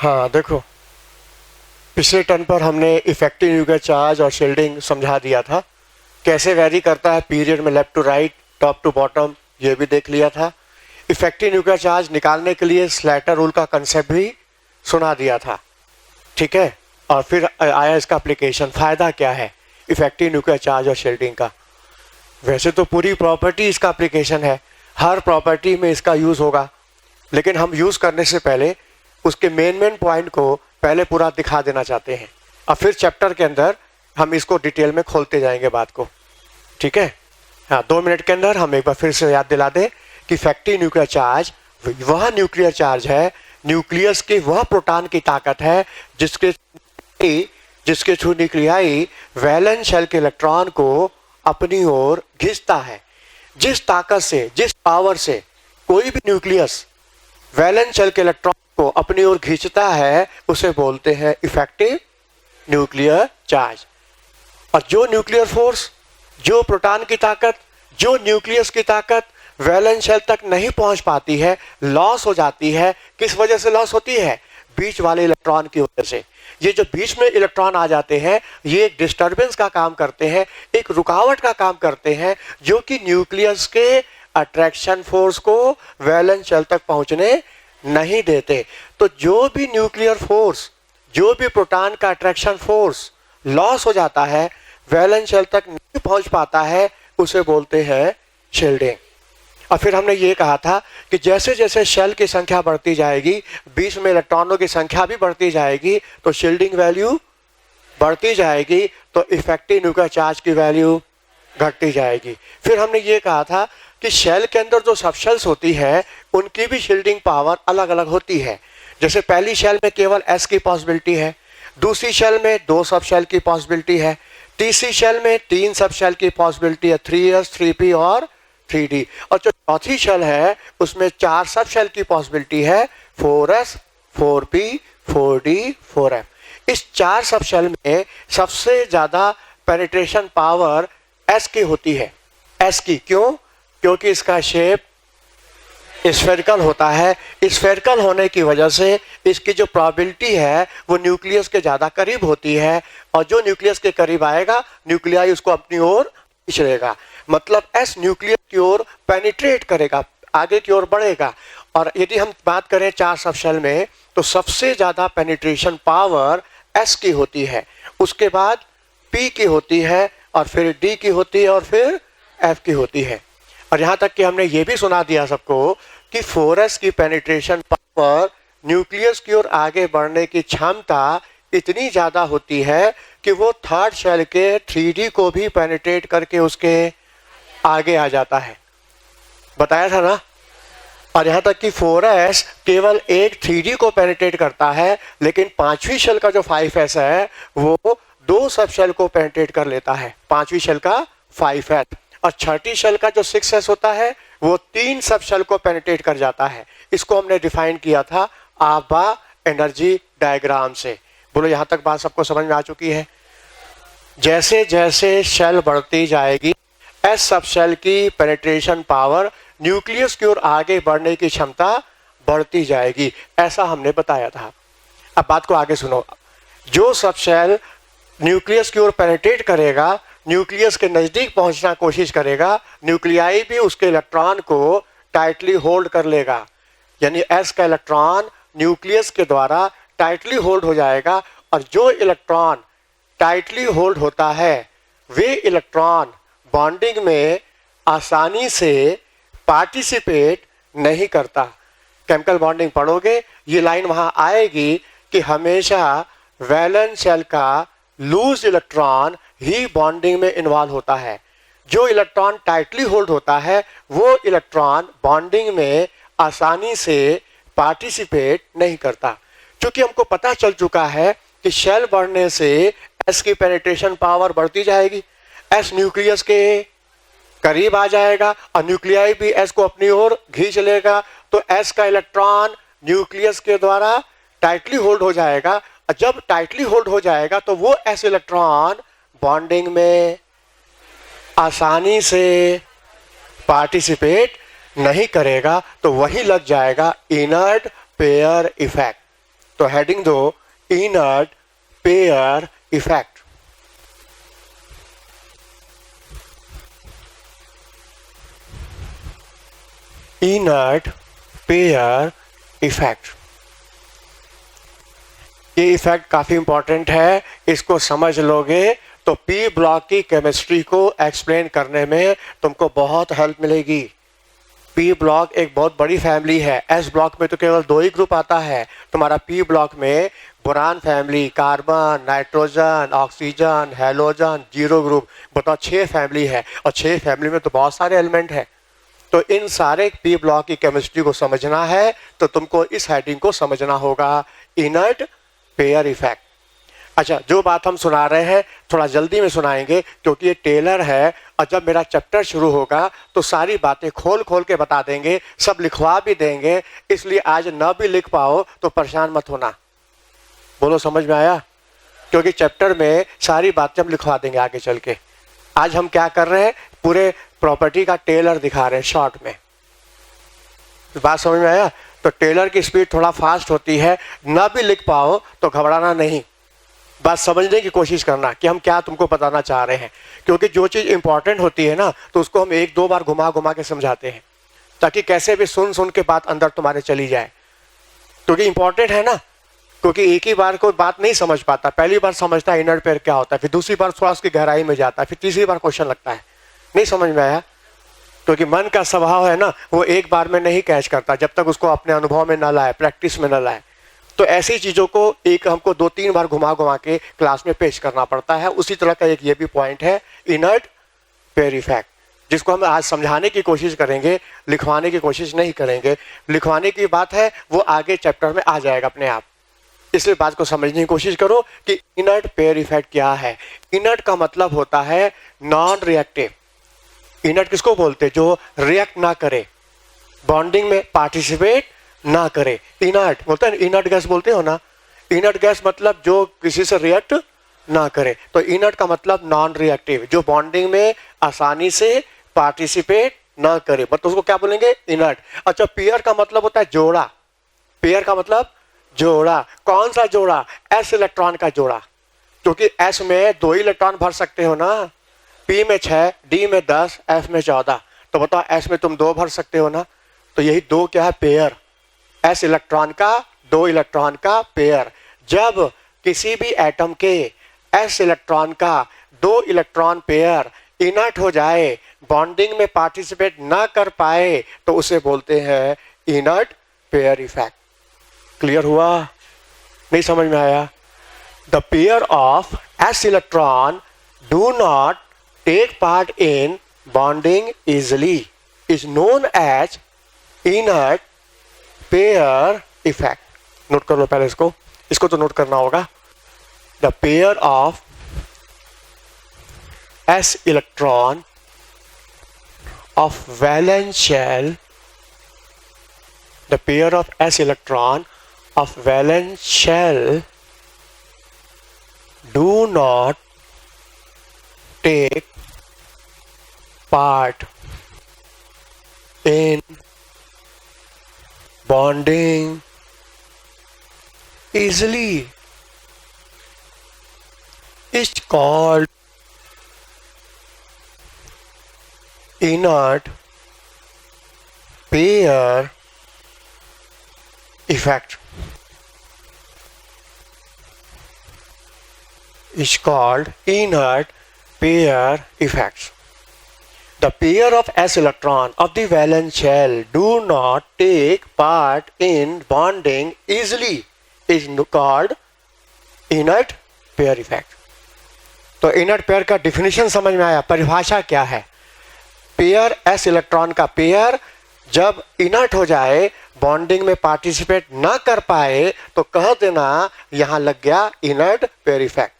हाँ देखो, पिछले टर्न पर हमने इफेक्टिव न्यूक्लियर चार्ज और शील्डिंग समझा दिया था। कैसे वैरी करता है पीरियड में left to right, top to bottom, ये भी देख लिया था। इफेक्टिव न्यूक्लियर चार्ज निकालने के लिए स्लैटर रूल का कंसेप्ट भी सुना दिया था, ठीक है। और फिर आया इसका एप्लीकेशन, फायदा क्या है इफेक्टिव न्यूक्लियर चार्ज और शील्डिंग का। वैसे तो पूरी प्रॉपर्टी इसका एप्लीकेशन है, हर प्रॉपर्टी में इसका यूज होगा, लेकिन हम यूज करने से पहले उसके मेन पॉइंट को पहले पूरा दिखा देना चाहते हैं, और फिर चैप्टर के अंदर हम इसको डिटेल में खोलते जाएंगे बात को, ठीक है। हाँ, 2 मिनट के अंदर हम एक बार फिर से याद दिला दें कि इफेक्टिव न्यूक्लियर चार्ज वह न्यूक्लियर चार्ज है, न्यूक्लियस के वह प्रोटॉन की ताकत है जिसके थ्रू न्यूक्लियाई वैलेंस शेल के इलेक्ट्रॉन को अपनी ओर खींचता है। जिस ताकत से, जिस पावर से कोई भी न्यूक्लियस वैलेंस शेल के इलेक्ट्रॉन को अपनी ओर खींचता है, उसे बोलते हैं इफेक्टिव न्यूक्लियर चार्ज। और जो न्यूक्लियर फोर्स, जो प्रोटॉन की ताकत, जो न्यूक्लियस की ताकत वैलेंस शेल तक नहीं पहुंच पाती है, लॉस हो जाती है। किस वजह से लॉस होती है? बीच वाले इलेक्ट्रॉन की वजह से। ये जो बीच में इलेक्ट्रॉन आ जाते हैं, ये एक डिस्टर्बेंस का काम करते हैं, एक रुकावट का काम करते हैं, जो कि न्यूक्लियस के अट्रैक्शन फोर्स को वैलेंस शेल तक पहुंचने नहीं देते। तो जो भी न्यूक्लियर फोर्स, जो भी प्रोटॉन का अट्रैक्शन फोर्स लॉस हो जाता है, वैलेंस शेल तक नहीं पहुंच पाता है, उसे बोलते हैं शील्डिंग। और फिर हमने ये कहा था कि जैसे जैसे शेल की संख्या बढ़ती जाएगी, बीच में इलेक्ट्रॉनों की संख्या भी बढ़ती जाएगी, तो शील्डिंग वैल्यू बढ़ती जाएगी, तो इफेक्टिव न्यूक्लियर चार्ज की वैल्यू घटती जाएगी। फिर हमने ये कहा था कि शेल के अंदर जो सब शेल्स होती है, उनकी भी शील्डिंग पावर अलग अलग होती है। जैसे पहली शेल में केवल S की पॉसिबिलिटी है, दूसरी शेल में 2 सब शेल की पॉसिबिलिटी है, तीसरी शेल में 3 सब शेल की पॉसिबिलिटी है, 3S, 3P और 3D। और जो चौथी शेल है उसमें 4 सब शेल की पॉसिबिलिटी है, 4S, 4P, 4D, 4F। इस 4 सब शेल में सबसे ज्यादा पेनिट्रेशन पावर S की होती है। S की क्यों? क्योंकि इसका शेप स्फेरिकल होता है। स्फेरिकल होने की वजह से इसकी जो प्रोबेबिलिटी है वो न्यूक्लियस के ज़्यादा करीब होती है, और जो न्यूक्लियस के करीब आएगा, न्यूक्लियाई उसको अपनी ओर खींच लेगा। मतलब एस न्यूक्लियस की ओर पेनिट्रेट करेगा, आगे की ओर बढ़ेगा। और यदि हम बात करें 4 सब शेल में, तो सबसे ज़्यादा पेनिट्रेशन पावर एस की होती है, उसके बाद पी की होती है, और फिर डी की होती है, और फिर एफ की होती है। और यहाँ तक कि हमने ये भी सुना दिया सबको कि 4S की पेनिट्रेशन पावर, न्यूक्लियस की ओर आगे बढ़ने की क्षमता इतनी ज़्यादा होती है कि वो थर्ड शेल के 3D को भी पेनिट्रेट करके उसके आगे आ जाता है। बताया था ना। और यहाँ तक कि 4S केवल एक 3D को पेनिट्रेट करता है, लेकिन 5वीं शेल का जो 5S है वो 2 सब शेल को पेनिट्रेट कर लेता है, 5वीं शेल का 5S। और 6ठी शेल का जो 6S होता है वो 3 सब शेल को पेनिट्रेट कर जाता है। इसको हमने डिफाइन किया था आबा एनर्जी डायग्राम से। बोलो, यहाँ तक बात सबको समझ में आ चुकी है? जैसे जैसे शेल बढ़ती जाएगी, एस सब शेल की पेनिट्रेशन पावर, न्यूक्लियस की ओर आगे बढ़ने की क्षमता बढ़ती जाएगी, ऐसा हमने बताया था। अब बात को आगे सुनो। जो सब शेल न्यूक्लियस की ओर पेनिट्रेट करेगा, न्यूक्लियस के नज़दीक पहुंचना कोशिश करेगा, न्यूक्लियाई भी उसके इलेक्ट्रॉन को टाइटली होल्ड कर लेगा। यानी एस का इलेक्ट्रॉन न्यूक्लियस के द्वारा टाइटली होल्ड हो जाएगा, और जो इलेक्ट्रॉन टाइटली होल्ड होता है वे इलेक्ट्रॉन बॉन्डिंग में आसानी से पार्टिसिपेट नहीं करता। केमिकल बॉन्डिंग पढ़ोगे, ये लाइन वहां आएगी कि हमेशा वैलेंस शेल का लूज इलेक्ट्रॉन ही बॉन्डिंग में इन्वॉल्व होता है। जो इलेक्ट्रॉन टाइटली होल्ड होता है वो इलेक्ट्रॉन बॉन्डिंग में आसानी से पार्टिसिपेट नहीं करता। क्योंकि हमको पता चल चुका है कि शेल बढ़ने से एस की पेनिट्रेशन पावर बढ़ती जाएगी, एस न्यूक्लियस के करीब आ जाएगा, और न्यूक्लियाई भी एस को अपनी ओर खींच लेगा। तो एस का इलेक्ट्रॉन न्यूक्लियस के द्वारा टाइटली होल्ड हो जाएगा, और जब टाइटली होल्ड हो जाएगा तो वो एस इलेक्ट्रॉन बॉन्डिंग में आसानी से पार्टिसिपेट नहीं करेगा, तो वही लग जाएगा इनर्ट पेयर इफेक्ट। तो हेडिंग दो inert pair effect. Inert pair effect, ये इफेक्ट काफी इंपॉर्टेंट है, इसको समझ लोगे तो पी ब्लॉक की केमिस्ट्री को एक्सप्लेन करने में तुमको बहुत हेल्प मिलेगी। पी ब्लॉक एक बहुत बड़ी फैमिली है, एस ब्लॉक में तो केवल 2 ही ग्रुप आता है, तुम्हारा पी ब्लॉक में boron family, carbon, nitrogen, oxygen, halogen, zero group, बताओ 6 फैमिली है, और 6 फैमिली में तो बहुत सारे एलिमेंट है। तो इन सारे पी ब्लॉक की केमिस्ट्री को समझना है तो तुमको इस हेडिंग को समझना होगा, इनर्ट पेयर इफेक्ट। अच्छा, जो बात हम सुना रहे हैं थोड़ा जल्दी में सुनाएंगे क्योंकि ये टेलर है, और जब मेरा चैप्टर शुरू होगा तो सारी बातें खोल खोल के बता देंगे, सब लिखवा भी देंगे, इसलिए आज न भी लिख पाओ तो परेशान मत होना। बोलो समझ में आया? क्योंकि चैप्टर में सारी बातें हम लिखवा देंगे आगे चल के। आज हम क्या कर रहे हैं, पूरे प्रॉपर्टी का टेलर दिखा रहे हैं शॉर्ट में। बात समझ में आया? तो टेलर की स्पीड थोड़ा फास्ट होती है, ना भी लिख पाओ तो घबराना नहीं, बात समझने की कोशिश करना कि हम क्या तुमको बताना चाह रहे हैं। क्योंकि जो चीज़ इंपॉर्टेंट होती है ना तो उसको हम 1-2 बार घुमा घुमा के समझाते हैं, ताकि कैसे भी सुन सुन के बात अंदर तुम्हारे चली जाए, क्योंकि इंपॉर्टेंट है ना। क्योंकि एक ही बार कोई बात नहीं समझ पाता, पहली बार समझता है इनर्ट पेयर क्या होता है, फिर दूसरी बार थोड़ा उसकी गहराई में जाता है, फिर तीसरी बार क्वेश्चन लगता है नहीं समझ में आया। क्योंकि मन का स्वभाव है ना, वो एक बार में नहीं कैच करता जब तक उसको अपने अनुभव में न लाए, प्रैक्टिस में न लाए। तो ऐसी चीज़ों को एक हमको 2-3 बार घुमा घुमा के क्लास में पेश करना पड़ता है। उसी तरह का एक ये भी पॉइंट है इनर्ट पेयर इफेक्ट, जिसको हम आज समझाने की कोशिश करेंगे, लिखवाने की कोशिश नहीं करेंगे। लिखवाने की बात है वो आगे चैप्टर में आ जाएगा अपने आप, इसलिए बात को समझने की कोशिश करो कि इनर्ट पेयर इफेक्ट क्या है। इनर्ट का मतलब होता है नॉन रिएक्टिव। इनर्ट किसको बोलते हैं? जो रिएक्ट ना करे, बॉन्डिंग में पार्टिसिपेट ना करे, इनर्ट बोलते हैं। इनर्ट गैस बोलते हो ना, इनर्ट गैस मतलब जो किसी से रिएक्ट ना करे। तो इनर्ट का मतलब नॉन रिएक्टिव, जो बॉन्डिंग में आसानी से पार्टिसिपेट ना करे, मतलब उसको क्या बोलेंगे? इनर्ट। अच्छा, पेयर का मतलब होता है जोड़ा। पेयर का मतलब जोड़ा। कौन सा जोड़ा? एस इलेक्ट्रॉन का जोड़ा, क्योंकि एस में 2 इलेक्ट्रॉन भर सकते हो ना, पी में 6, डी में 10, एफ में 14। तो बताओ एस में तुम 2 भर सकते हो ना, तो यही 2 क्या है? पेयर। एस इलेक्ट्रॉन का 2 इलेक्ट्रॉन का पेयर। जब किसी भी एटम के एस इलेक्ट्रॉन का 2 इलेक्ट्रॉन पेयर इनर्ट हो जाए, बॉन्डिंग में पार्टिसिपेट ना कर पाए, तो उसे बोलते हैं इनर्ट पेयर इफेक्ट। क्लियर हुआ? नहीं समझ में आया? The pair of s electron do not take part in bonding easily is known as inert pair effect. Note कर लो पहले इसको तो नोट करना होगा। The pair of s electron of valence shell, the pair of s electron of valence shell do not take part in bonding easily is called inert pair effect. Is called inert pair effects. The pair of s electron of the valence shell do not take part in bonding easily is called inert pair effect. तो inert pair का definition समझ में आया? परिभाषा क्या है? Pair s electron का pair जब इनर्ट हो जाए, बॉन्डिंग में पार्टिसिपेट ना कर पाए, तो कह देना यहां लग गया इनर्ट पेयर इफेक्ट।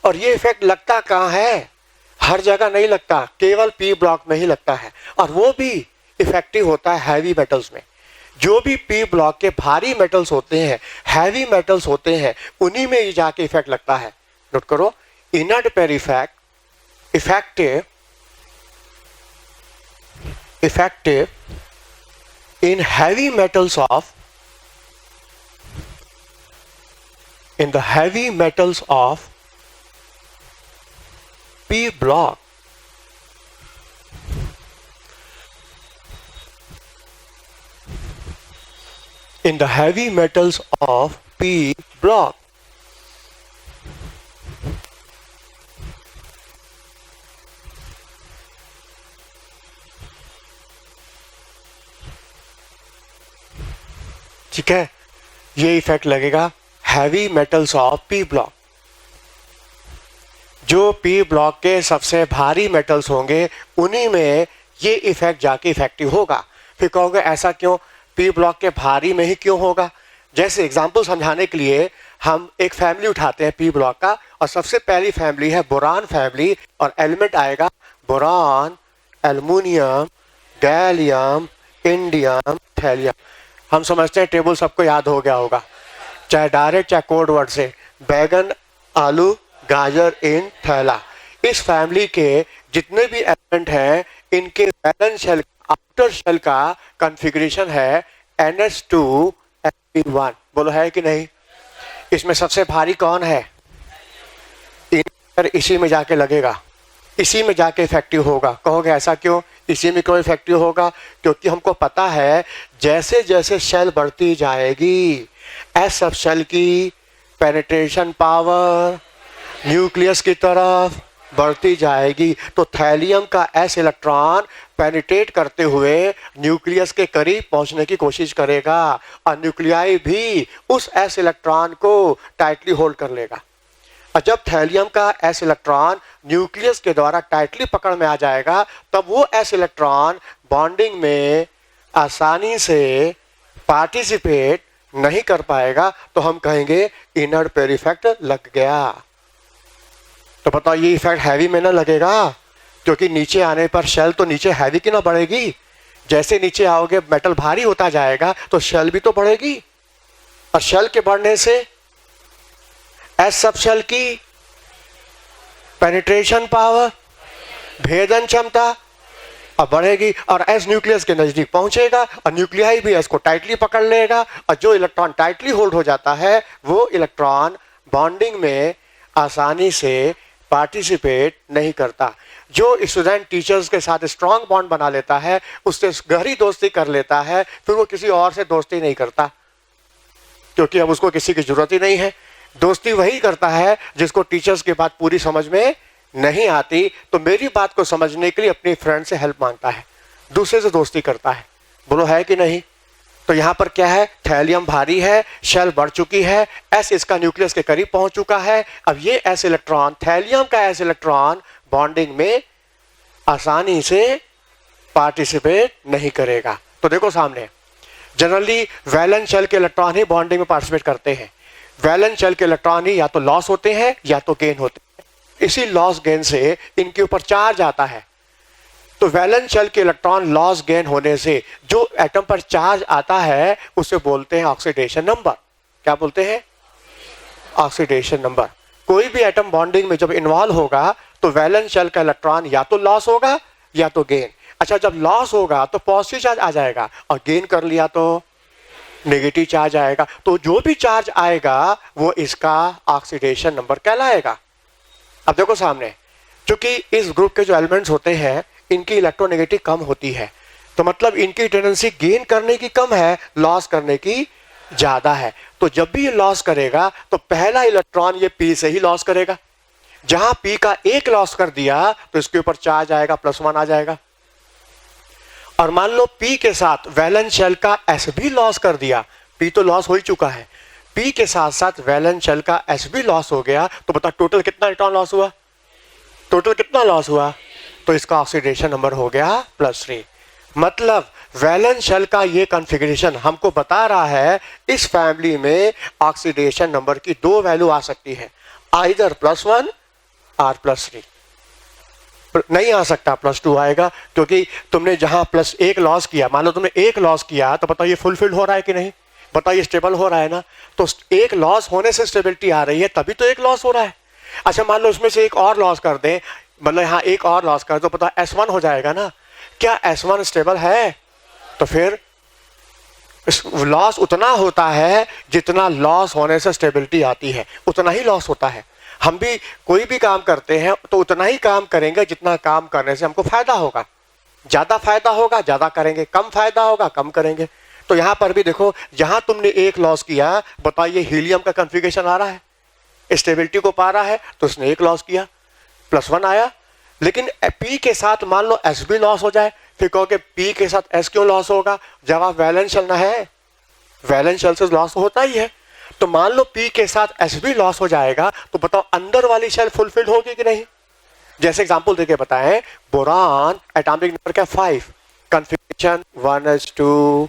और ये इफेक्ट लगता कहां है? हर जगह नहीं लगता, केवल पी ब्लॉक में ही लगता है, और वो भी इफेक्टिव होता है हैवी मेटल्स में। जो भी पी ब्लॉक के भारी मेटल्स होते हैं, हैवी मेटल्स होते हैं, उन्हीं में ही जाके इफेक्ट लगता है। नोट करो, inert pair effect effective in heavy metals of in the heavy metals of p block, in the heavy metals of p block, ठीक है, ये इफेक्ट लगेगा heavy metals of P block. जो पी ब्लॉक के सबसे भारी metals होंगे उन्हीं में ये इफेक्ट जाके इफेक्टिव होगा। फिर कहोगे ऐसा क्यों, पी ब्लॉक के भारी में ही क्यों होगा? जैसे एग्जांपल समझाने के लिए हम एक फैमिली उठाते हैं पी ब्लॉक का, और सबसे पहली फैमिली है बोरान फैमिली, और एलिमेंट आएगा boron, aluminium, gallium, indium, thallium. हम समझते हैं टेबल सबको याद हो गया होगा, चाहे डायरेक्ट चाहे कोड वर्ड से, बैगन, आलू, गाजर, इन, थैला। इस फैमिली के जितने भी एलिमेंट हैं इनके वैलेंस शेल, आउटर शेल का कॉन्फ़िगरेशन है NH2Sp1। बोलो है कि नहीं? इसमें सबसे भारी कौन है? इसी में जाके लगेगा, इसी में जाके इफेक्टिव होगा। कहोगे ऐसा क्यों, इसी में क्यों इफेक्टिव होगा? क्योंकि हमको पता है जैसे जैसे शेल बढ़ती जाएगी एस सब शेल की पेनिट्रेशन पावर न्यूक्लियस की तरफ बढ़ती जाएगी, तो थैलियम का एस इलेक्ट्रॉन पेनिट्रेट करते हुए न्यूक्लियस के करीब पहुंचने की कोशिश करेगा, और न्यूक्लियाई भी उस एस इलेक्ट्रॉन को टाइटली होल्ड कर लेगा। और जब थैलियम का एस इलेक्ट्रॉन न्यूक्लियस के द्वारा टाइटली पकड़ में आ जाएगा, तब वो एस इलेक्ट्रॉन बॉन्डिंग में आसानी से पार्टिसिपेट नहीं कर पाएगा, तो हम कहेंगे इनर पेयर इफेक्ट लग गया। तो बताओ ये इफेक्ट हैवी में ना लगेगा, क्योंकि नीचे आने पर शेल तो नीचे हैवी की ना बढ़ेगी। जैसे नीचे आओगे मेटल भारी होता जाएगा तो शेल भी तो बढ़ेगी, और शेल के बढ़ने से एस सब शेल की पेनिट्रेशन पावर, भेदन क्षमता अब बढ़ेगी, और एस न्यूक्लियस के नजदीक पहुंचेगा, और न्यूक्लियाई भी एस को टाइटली पकड़ लेगा, और जो इलेक्ट्रॉन टाइटली होल्ड हो जाता है वो इलेक्ट्रॉन बॉन्डिंग में आसानी से पार्टिसिपेट नहीं करता। जो स्टूडेंट टीचर्स के साथ स्ट्रांग बॉन्ड बना लेता है, उससे गहरी दोस्ती कर लेता है, फिर वो किसी और से दोस्ती नहीं करता, क्योंकि अब उसको किसी की जरूरत ही नहीं है। दोस्ती वही करता है जिसको टीचर्स की बात पूरी समझ में नहीं आती, तो मेरी बात को समझने के लिए अपनी फ्रेंड से हेल्प मांगता है, दूसरे से दोस्ती करता है। बोलो है कि नहीं? तो यहां पर क्या है, थैलियम भारी है, शेल बढ़ चुकी है, एस इसका न्यूक्लियस के करीब पहुंच चुका है। अब ये एस इलेक्ट्रॉन, थैलियम का एस इलेक्ट्रॉन बॉन्डिंग में आसानी से पार्टिसिपेट नहीं करेगा। तो देखो सामने, जनरली वैलेंस शेल के इलेक्ट्रॉन ही बॉन्डिंग में पार्टिसिपेट करते हैं। वैलेंस शेल के इलेक्ट्रॉन ही या तो लॉस होते हैं या तो गेन होते हैं। इसी लॉस गेन से इनके ऊपर चार्ज आता है। तो वैलेंस शेल के इलेक्ट्रॉन लॉस गेन होने से जो एटम पर चार्ज आता है उसे बोलते हैं ऑक्सीडेशन नंबर। क्या बोलते हैं? Oxidation number. कोई भी एटम बॉन्डिंग में जब इन्वॉल्व होगा तो वैलेंस शेल का इलेक्ट्रॉन या तो लॉस होगा या तो गेन। अच्छा, जब लॉस होगा तो पॉजिटिव चार्ज आ जाएगा, और गेन कर लिया तो नेगेटिव चार्ज आएगा। तो जो भी चार्ज आएगा वो इसका ऑक्सीडेशन नंबर कहलाएगा। अब देखो सामने, क्योंकि इस ग्रुप के जो एलिमेंट्स होते हैं इनकी इलेक्ट्रोनेगेटिव कम होती है, तो मतलब इनकी टेंडेंसी गेन करने की कम है, लॉस करने की ज्यादा है। तो जब भी ये लॉस करेगा तो पहला इलेक्ट्रॉन ये पी से ही लॉस करेगा। जहां पी का एक लॉस कर दिया तो इसके ऊपर चार्ज आएगा, +1 आ जाएगा। और मान लो पी के साथ वैलेंस शेल का एस भी लॉस कर दिया, पी तो लॉस हो ही चुका है, पी के साथ साथ वैलेंस शेल का एस भी लॉस हो गया, तो बता टोटल कितना इलेक्ट्रॉन लॉस हुआ? टोटल कितना लॉस हुआ? तो इसका ऑक्सीडेशन नंबर हो गया +3। मतलब वैलेंस शेल का ये कॉन्फ़िगरेशन हमको बता रहा है इस फैमिली में ऑक्सीडेशन नंबर की 2 वैल्यू आ सकती है, आइदर +1 और +3। नहीं आ सकता +2 आएगा, क्योंकि तुमने जहां +1 लॉस किया, मान लो तुमने 1 लॉस किया, तो बताओ ये फुलफिल हो रहा है कि नहीं? बताओ ये स्टेबल हो रहा है ना? तो एक लॉस होने से स्टेबिलिटी आ रही है, तभी तो एक लॉस हो रहा है। अच्छा, मान लो उसमें से एक और लॉस कर दें, मतलब यहाँ एक और लॉस कर दो, पता S1 हो जाएगा ना? क्या S1 स्टेबल है? तो फिर लॉस उतना होता है जितना लॉस होने से स्टेबिलिटी आती है, उतना ही लॉस होता है। हम भी कोई भी काम करते हैं तो उतना ही काम करेंगे जितना काम करने से हमको फायदा होगा। ज्यादा फायदा होगा ज्यादा करेंगे, कम फायदा होगा कम करेंगे। तो यहां पर भी देखो, जहां तुमने एक लॉस किया, बताइए हीलियम का कॉन्फ़िगरेशन आ रहा है, स्टेबिलिटी को पा रहा है, तो उसने एक लॉस किया, +1 आया। लेकिन पी के साथ मान लो एस भी लॉस हो जाए, फिर कहोगे पी के साथ एस क्यों लॉस होगा? जवाब वैलेंस शेल ना है, वैलेंस शेल से लॉस होता ही है। तो मान लो पी के साथ एस भी लॉस हो जाएगा, तो बताओ अंदर वाली शेल फुलफिल्ड होगी कि नहीं? जैसे एग्जांपल देके बताएं, बोरान एटॉमिक नंबर क्या 5, कॉन्फ़िगरेशन 1s2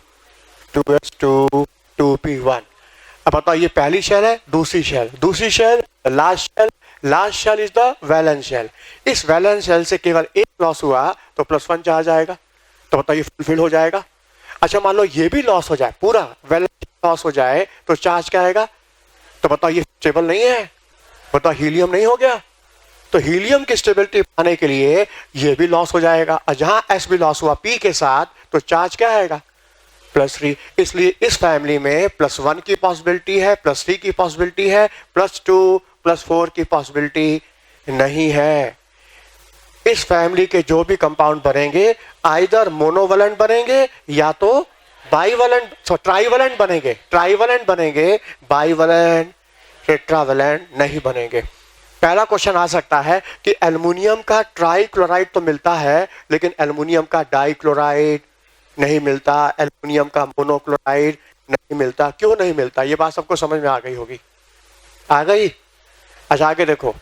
2s2 2p1। अब बताओ ये पहली शेल है, दूसरी shell last shell is the valence shell. इस वैलेंस शेल से केवल एक लॉस हुआ तो +1 चार्ज आएगा, तो बताओ ये फुलफिल हो जाएगा। अच्छा मान लो ये भी लॉस हो जाए, पूरा वैलेंस लॉस हो जाए, तो चार्ज क्या आएगा? तो बताओ ये स्टेबल नहीं है, बताओ हीलियम नहीं हो गया। तो हीलियम की स्टेबिलिटी पाने के लिए ये भी लॉस हो जाएगा, और जहां एस भी लॉस हुआ पी के साथ, तो चार्ज क्या आएगा? +3। इसलिए इस फैमिली में +1 की पॉसिबिलिटी है, +3 की पॉसिबिलिटी है, +2 +4 की पॉसिबिलिटी नहीं है। इस फैमिली के जो भी कंपाउंड बनेंगे आइदर मोनोवलेंट बनेंगे या तो ट्राइवलेंट बनेंगे, बाइवलेंट टेट्रावलेंट नहीं बनेंगे। पहला क्वेश्चन आ सकता है कि एल्युमिनियम का ट्राइक्लोराइड तो मिलता है, लेकिन एल्युमिनियम का डाइक्लोराइड नहीं मिलता, एल्युमिनियम का मोनोक्लोराइड नहीं मिलता। क्यों नहीं मिलता? ये बात सबको समझ में आ गई होगी, आ गई? अच्छा आगे देखो,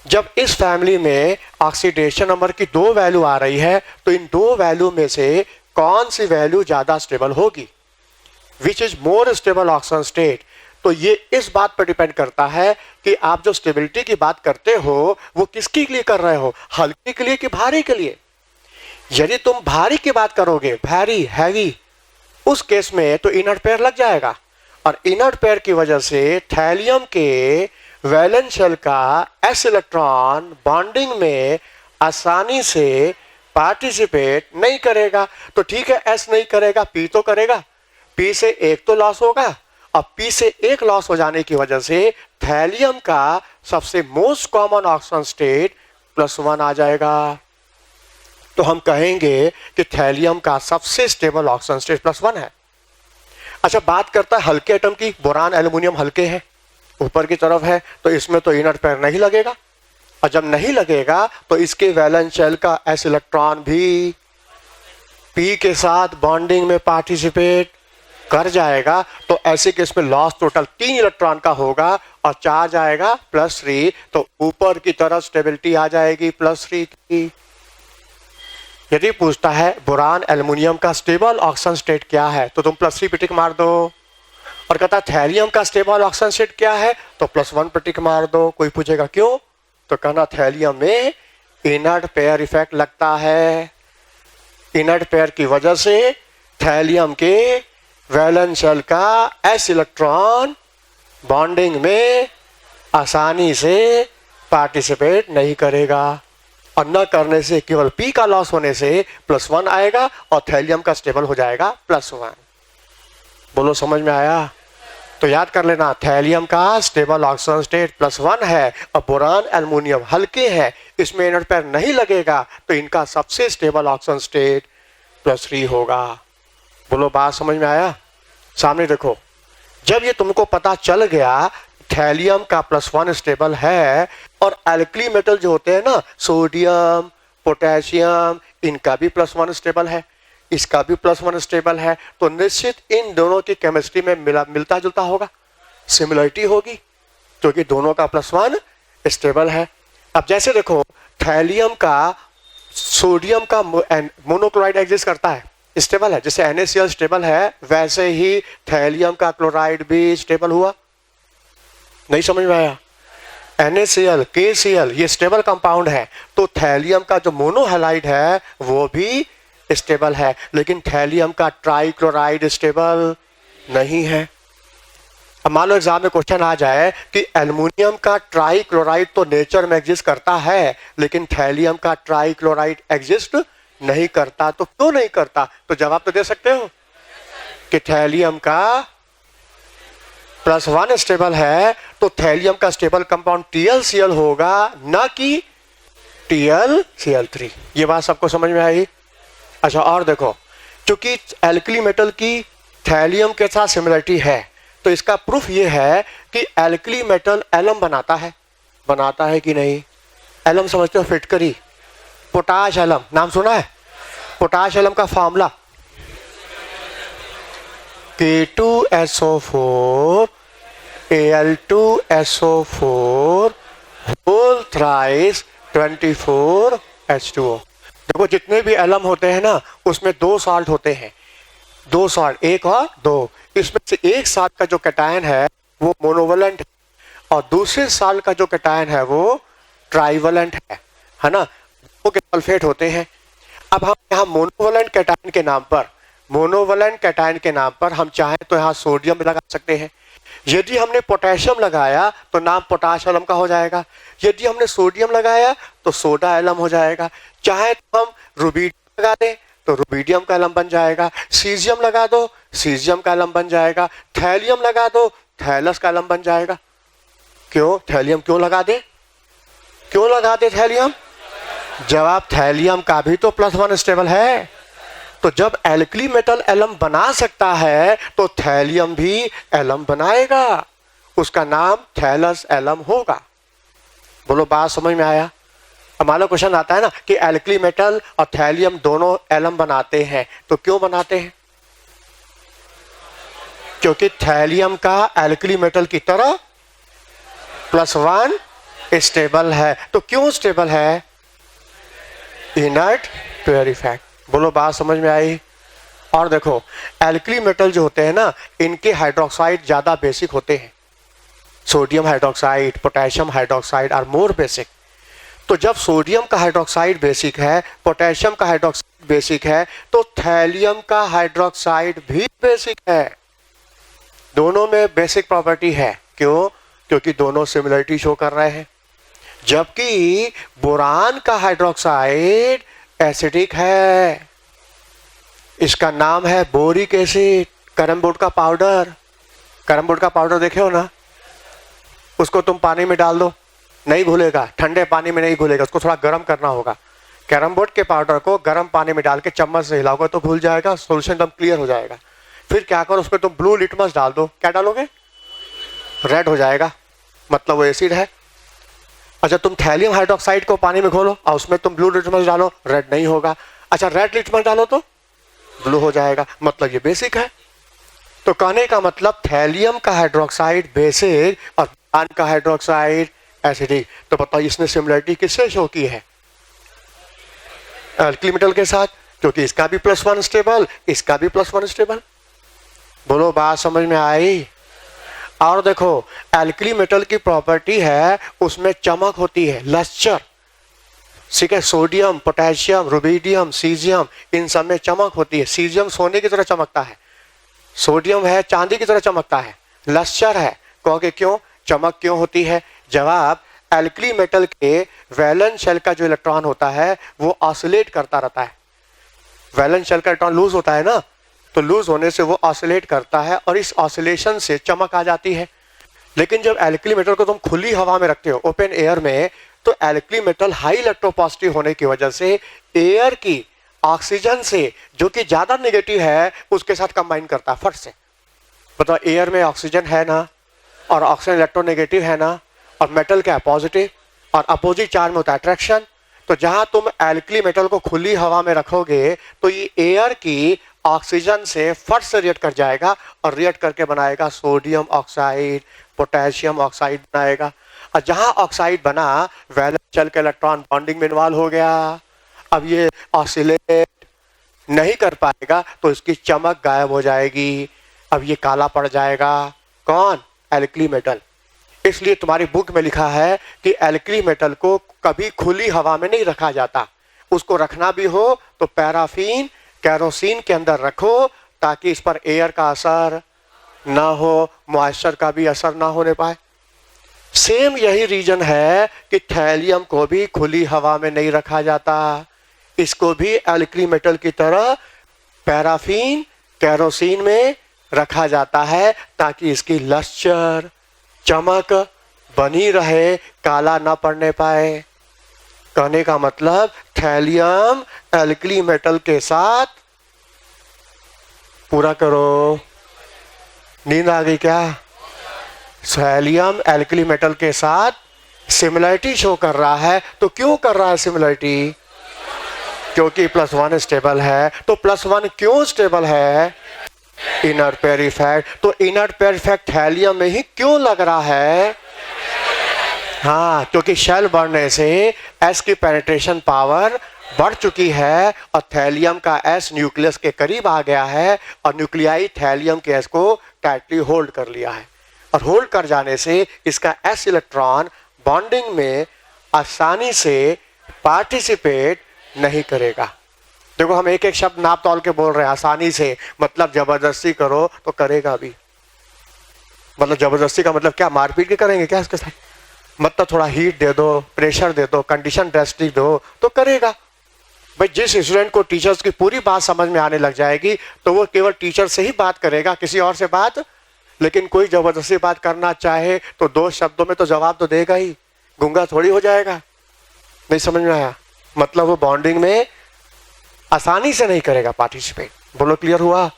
जब इस फैमिली में ऑक्सीडेशन नंबर की 2 वैल्यू आ रही है, तो इन 2 वैल्यू में से कौन सी वैल्यू ज्यादा स्टेबल होगी? Which is more stable oxygen state? तो ये इस बात पर डिपेंड करता है कि आप जो स्टेबिलिटी की बात करते हो वो किसके लिए कर रहे हो, हल्के के लिए कि भारी के लिए? यदि तुम भारी की बात करोगे, भारी हैवी, उस केस में तो इनर्ट पेयर लग जाएगा, और इनर्ट पेयर की वजह से थैलियम के वैलेंस शेल का एस इलेक्ट्रॉन बॉन्डिंग में आसानी से पार्टिसिपेट नहीं करेगा। तो ठीक है, एस नहीं करेगा, पी तो करेगा, पी से एक तो लॉस होगा, अब पी से एक लॉस हो जाने की वजह से थैलियम का सबसे मोस्ट कॉमन ऑक्सीजन स्टेट +1 आ जाएगा। तो हम कहेंगे कि थैलियम का सबसे स्टेबल ऑक्सीजन स्टेट +1 है। अच्छा बात करता है हल्के एटम की, बोरान एल्युमिनियम हल्के हैं, ऊपर की तरफ है, तो इसमें तो इनर्ट पेयर नहीं लगेगा, और जब नहीं लगेगा तो इसके वैलेंस शेल का एस इलेक्ट्रॉन भी पी के साथ बॉन्डिंग में पार्टिसिपेट कर जाएगा। तो ऐसे केस में लॉस टोटल 3 इलेक्ट्रॉन का होगा, और चार्ज आएगा +3, तो ऊपर की तरफ स्टेबिलिटी आ जाएगी +3 की। यदि पूछता है बोरान एल्युमिनियम का स्टेबल ऑक्सीजन स्टेट क्या है, तो तुम +3 पे टिक मार दो, और कहता है थैलियम का स्टेबल ऑक्सीजन स्टेट क्या है, तो +1 पे टिक मार दो। कोई पूछेगा क्यों, तो कहना थैलियम में इनर्ट पेयर इफेक्ट लगता है, इनर्ट पेयर की वजह से थैलियम के वैलेंस शेल का एस इलेक्ट्रॉन बॉन्डिंग में आसानी से पार्टिसिपेट नहीं करेगा, और न करने से केवल पी का लॉस होने से +1 आएगा, और थैलियम का स्टेबल हो जाएगा +1। बोलो समझ में आया? तो याद कर लेना, थैलियम का स्टेबल ऑक्सीजन स्टेट +1 है, और बोरान एल्युमिनियम हल्के हैं, इसमें इनर्ट पेयर नहीं लगेगा, तो इनका सबसे स्टेबल ऑक्सीजन स्टेट +3 होगा। बोलो बात समझ में आया? सामने देखो, जब ये तुमको पता चल गया थैलियम का +1 स्टेबल है, और एल्कली मेटल जो होते हैं ना, सोडियम पोटेशियम, इनका भी +1 स्टेबल है, इसका भी +1 स्टेबल है, तो निश्चित इन दोनों की केमिस्ट्री में मिलता जुलता होगा, सिमिलरिटी होगी, क्योंकि दोनों का +1 स्टेबल है। अब जैसे देखो, थैलियम का सोडियम का मोनोक्लोराइड एग्जिस्ट करता है, स्टेबल है, जैसे NaCl स्टेबल है, वैसे ही थैलियम का क्लोराइड भी स्टेबल हुआ। नहीं समझ में आया? NaCl KCl ये स्टेबल कंपाउंड है, तो थैलियम का जो मोनोहैलाइड है वो भी स्टेबल है, लेकिन थैलियम का ट्राइक्लोराइड स्टेबल नहीं है। अब मान लो एग्जाम में क्वेश्चन आ जाए कि एल्युमिनियम का ट्राइक्लोराइड तो नेचर में एग्जिस्ट करता है, लेकिन थैलियम का ट्राइक्लोराइड एग्जिस्ट नहीं करता, तो क्यों नहीं करता? तो जवाब तो दे सकते हो, कि थैलियम का +1 स्टेबल है, तो थैलियम का स्टेबल कंपाउंड TlCl होगा, ना कि TlCl3। ये बात सबको समझ में आई? अच्छा, और देखो, क्योंकि एल्कली मेटल की थैलियम के साथ सिमिलरिटी है, तो इसका प्रूफ ये है कि एल्कली मेटल एलम बनाता है कि नहीं? एलम समझते हो? फिटकरी, पोटाश एलम नाम सुना है? पोटाश एलम का formula K2SO4 Al2SO4 whole thrice 24H2O। देखो, जितने भी एलम होते हैं ना, उसमें 2 साल्ट होते हैं, 2 साल्ट, 1 और 2। इसमें से एक साल्ट का जो कैटायन है वो मोनोवलेंट है, और दूसरे साल्ट का जो कैटायन है वो ट्राइवलेंट है ना? वो सल्फेट होते हैं। अब हम यहाँ मोनोवलेंट कैटायन के नाम पर हम चाहें तो यहाँ सोडियम लगा सकते हैं। यदि हमने पोटेशियम लगाया तो नाम पोटाश एलम का हो जाएगा, यदि हमने सोडियम लगाया तो सोडा एलम हो जाएगा। चाहे तो हम रुबीडियम लगा दें तो रुबीडियम का एलम बन जाएगा, सीजियम लगा दो सीजियम का एलम बन जाएगा, थैलियम लगा दो थैलस का एलम बन जाएगा। क्यों थैलियम क्यों लगा दे थैलियम? जवाब, थैलियम का भी तो +1 स्टेबल है, तो जब एल्कली मेटल एलम बना सकता है तो थैलियम भी एलम बनाएगा, उसका नाम थैलस एलम होगा। बोलो, बात समझ में आया? हमारा क्वेश्चन आता है ना कि एल्कली मेटल और थैलियम दोनों एलम बनाते हैं, तो क्यों बनाते हैं? क्योंकि थैलियम का एल्कली मेटल की तरह +1 स्टेबल है। तो क्यों स्टेबल है? Inert to effect. बोलो, बात समझ में आई? और देखो, एल्कली मेटल जो होते हैं ना, इनके हाइड्रोक्साइड ज्यादा बेसिक होते हैं। Sodium hydroxide, potassium hydroxide are more basic. तो जब सोडियम का हाइड्रोक्साइड बेसिक है, पोटेशियम का हाइड्रोक्साइड बेसिक है, तो थैलियम का हाइड्रोक्साइड भी बेसिक है। दोनों में बेसिक प्रॉपर्टी है। क्यों? क्योंकि दोनों सिमिलरिटी शो कर रहे हैं। जबकि बोरान का हाइड्रोक्साइड एसिडिक है, इसका नाम है बोरिक एसिड। कैरम बोर्ड का पाउडर देखे हो ना? उसको तुम पानी में डाल दो, नहीं घुलेगा, ठंडे पानी में नहीं घुलेगा, उसको थोड़ा गर्म करना होगा। कैरम बोर्ड के पाउडर को गर्म पानी में डाल के चम्मच से हिलाओगे तो घुल जाएगा, सोल्यूशन एकदम क्लियर हो जाएगा। फिर क्या करो, उसमें तुम ब्लू लिटमस डाल दो, क्या डालोगे? रेड हो जाएगा, मतलब वो एसिड है। अच्छा, तुम थैलियम हाइड्रोक्साइड को पानी में घोलो और उसमें तुम ब्लू लिटमस डालो, रेड नहीं होगा। अच्छा, रेड लिटमस डालो तो ब्लू हो जाएगा, मतलब ये बेसिक है। तो कहने का मतलब थैलियम का हाइड्रोक्साइड बेसिक और बोरान का हाइड्रोक्साइड एसिडिक। तो बताओ, इसने सिमिलरिटी किससे शो की है? एल्कली मेटल के साथ, क्योंकि इसका भी +1 स्टेबल, इसका भी +1 स्टेबल। बोलो, बात समझ में आई? और देखो, एल्कली मेटल की प्रॉपर्टी है उसमें चमक होती है, लस्चर। ठीक है, सोडियम, पोटेशियम, रुबीडियम, सीजियम, इन सब में चमक होती है। सीजियम सोने की तरह चमकता है, सोडियम है चांदी की तरह चमकता है, लस्चर है। कहोगे क्यों? चमक क्यों होती है? जवाब, एल्कली मेटल के वैलेंस शेल का जो इलेक्ट्रॉन होता है वो ऑसिलेट करता रहता है। वैलेंस शेल का इलेक्ट्रॉन लूज होता है ना, तो लूज होने से वो ऑसिलेट करता है और इस ऑसिलेशन से चमक आ जाती है। लेकिन जब एल्कली मेटल को तुम खुली हवा में रखते हो, ओपन एयर में, तो एल्कली मेटल हाई इलेक्ट्रोपॉजिटिव होने की वजह से एयर की ऑक्सीजन से, जो कि ज्यादा नेगेटिव है, उसके साथ कंबाइन करता है फट से। बताओ, एयर में ऑक्सीजन है ना, और ऑक्सीजन इलेक्ट्रोनेगेटिव है ना, और मेटल क्या है? पॉजिटिव, और अपोजिट चार्ज में होता है अट्रैक्शन। तो जहां तुम एल्कली मेटल को खुली हवा में रखोगे तो ये एयर की ऑक्सीजन से फट से रिएक्ट कर जाएगा और रिएक्ट करके बनाएगा सोडियम ऑक्साइड, पोटेशियम ऑक्साइड बनाएगा। और जहां ऑक्साइड बना, वैलेंस शेल के इलेक्ट्रॉन बॉन्डिंग में इन्वॉल्व हो गया। अब ये ऑसिलेट नहीं कर पाएगा तो इसकी चमक गायब हो जाएगी, अब ये काला पड़ जाएगा। कौन? Alkali metal. इसलिए तुम्हारी बुक में लिखा है कि एल्कली मेटल को कभी खुली हवा में नहीं रखा जाता, उसको रखना भी हो तो पैराफिन, केरोसिन के अंदर रखो, ताकि इस पर एयर का असर ना हो, मॉइस्चर का भी असर ना होने पाए। सेम यही रीजन है कि थैलियम को भी खुली हवा में नहीं रखा जाता, इसको भी एल्कली मेटल की तरह पैराफिन, केरोसिन में रखा जाता है ताकि इसकी लश्चर चमक बनी रहे, काला ना पड़ने पाए। कहने का मतलब थैलियम एल्कली मेटल के साथ, पूरा करो, नींद आ गई क्या? थैलियम एल्कली मेटल के साथ सिमिलरिटी शो कर रहा है। तो क्यों कर रहा है सिमिलरिटी? क्योंकि +1 स्टेबल है। तो +1 क्यों स्टेबल है? Inner pair effect. तो इनर पेयर इफेक्ट थैलियम में ही क्यों लग रहा है? हाँ, क्योंकि शेल बढ़ने से एस की पेनिट्रेशन पावर बढ़ चुकी है और थैलियम का एस न्यूक्लियस के करीब आ गया है और न्यूक्लियाई थैलियम के एस को टाइटली होल्ड कर लिया है। और होल्ड कर जाने से इसका एस इलेक्ट्रॉन बॉन्डिंग में आसानी से पार्टिसिपेट नहीं करेगा। देखो, हम एक एक शब्द नाप तौल के बोल रहे हैं। आसानी से मतलब जबरदस्ती करो तो करेगा भी। मतलब जबरदस्ती का मतलब क्या? मारपीट के करेंगे क्या इसके साथ? मतलब थोड़ा हीट दे दो, प्रेशर दे दो, कंडीशन ड्रेस्टिक दो तो करेगा। भाई, जिस स्टूडेंट को टीचर्स की पूरी बात समझ में आने लग जाएगी तो वो केवल टीचर से ही बात करेगा, किसी और से बात। लेकिन कोई जबरदस्ती बात करना चाहे तो 2 शब्दों में तो जवाब तो देगा ही, गूंगा थोड़ी हो जाएगा। नहीं समझ में आया? मतलब वो बॉन्डिंग में आसानी से नहीं करेगा पार्टिसिपेट। बोलो, क्लियर हुआ?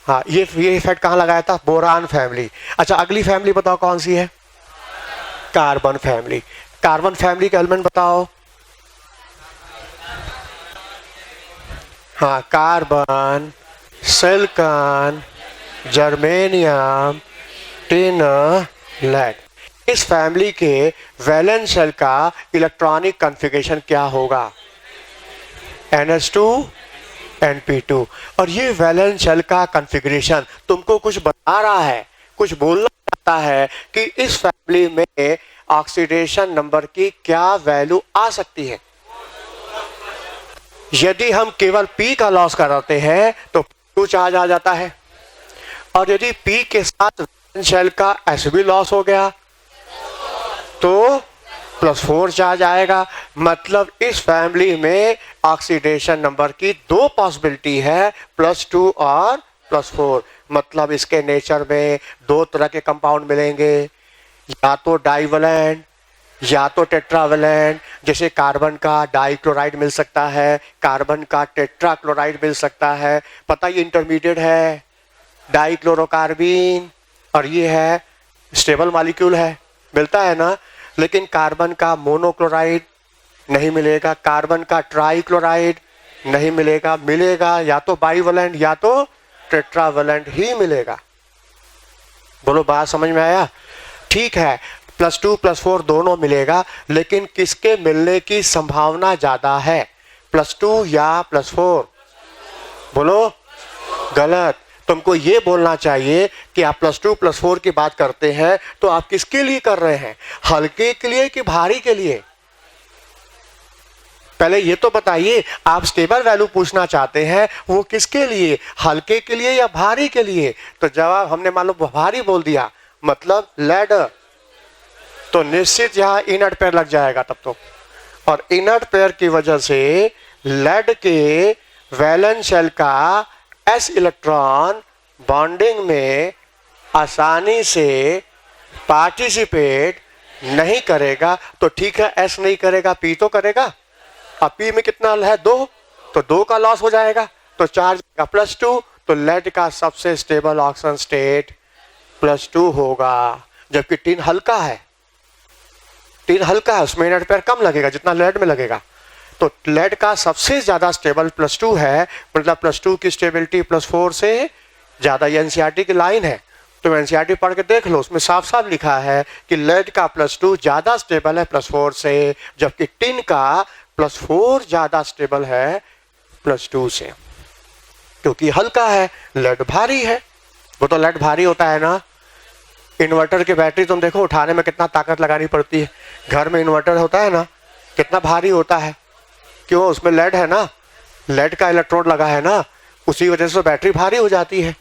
हाँ, ये इफेक्ट कहाँ लगाया था? Boron family. अच्छा, अगली फैमिली बताओ कौन सी है? Carbon family. कार्बन फैमिली का एलिमेंट बताओ। हाँ, carbon, silicon, germanium, tin, lead. इस फैमिली के वैलेंस शेल का इलेक्ट्रॉनिक कॉन्फ़िगरेशन क्या होगा? NH2 NP2। और ये वैलेंस शेल का कॉन्फ़िगरेशन तुमको कुछ बता रहा है, कुछ बोलना चाहता है कि इस फैमिली में ऑक्सीडेशन नंबर की क्या वैल्यू आ सकती है। यदि हम केवल P का लॉस कराते हैं तो 2 चार्ज आ जाता है, और यदि P के साथ वैलेंस शेल का S भी लॉस हो गया तो +4 चार्ज आएगा। मतलब इस फैमिली में ऑक्सीडेशन नंबर की 2 पॉसिबिलिटी है, +2 और +4। मतलब इसके नेचर में 2 तरह के कंपाउंड मिलेंगे, या तो डाइवैलेंट या तो टेट्रावैलेंट। जैसे कार्बन का डाइक्लोराइड मिल सकता है, कार्बन का टेट्राक्लोराइड मिल सकता है। पता ये इंटरमीडिएट है, डाइक्लोरोकार्बीन, और ये है स्टेबल मॉलिक्यूल है, मिलता है ना। लेकिन कार्बन का मोनोक्लोराइड नहीं मिलेगा, कार्बन का ट्राइक्लोराइड नहीं मिलेगा। मिलेगा या तो बाइवैलेंट या तो टेट्रावैलेंट ही मिलेगा। बोलो, बात समझ में आया? ठीक है, +2 +4 दोनों मिलेगा, लेकिन किसके मिलने की संभावना ज्यादा है, +2 या +4? बोलो, गलत। तुमको ये बोलना चाहिए कि आप +2 +4 की बात करते हैं तो आप किसके लिए कर रहे हैं? हल्के के लिए कि भारी के लिए? पहले ये तो बताइए, आप स्टेबल वैल्यू पूछना चाहते हैं, वो किसके लिए? हल्के के लिए या भारी के लिए? तो जवाब हमने मान लो भारी बोल दिया, मतलब लेड, तो निश्चित यहां इनर्ट पेयर लग जाएगा तब तो। और इनर्ट पेयर की वजह से लेड के वैलेंस शेल का S इलेक्ट्रॉन बॉन्डिंग में आसानी से पार्टिसिपेट नहीं करेगा। तो ठीक है, S नहीं करेगा, P तो करेगा। अब P में कितना है? 2, तो 2 का लॉस हो जाएगा, तो चार्ज का +2। तो लेड का सबसे स्टेबल ऑक्सीजन स्टेट +2 होगा, जबकि टिन हल्का है। टिन हल्का है, उसमें इनर्ट पेयर कम लगेगा जितना लेड में लगेगा। तो लेड का सबसे ज्यादा स्टेबल +2 है, मतलब +2 की स्टेबिलिटी +4 से ज्यादा। ये एनसीईआरटी की लाइन है, तो एनसीईआरटी पढ़ के देख लो, उसमें साफ साफ लिखा है कि लेड का +2 ज्यादा स्टेबल है +4 से, जबकि टिन का +4 ज्यादा स्टेबल है +2 से, क्योंकि हल्का है, लेड भारी है। वो तो लेड भारी होता है ना। इन्वर्टर की बैटरी तुम देखो, उठाने में कितना ताकत लगानी पड़ती है। घर में इन्वर्टर होता है ना, कितना भारी होता है, क्यों? उसमें लेड है ना, लेड का इलेक्ट्रोड लगा है ना, उसी वजह से बैटरी भारी हो जाती है।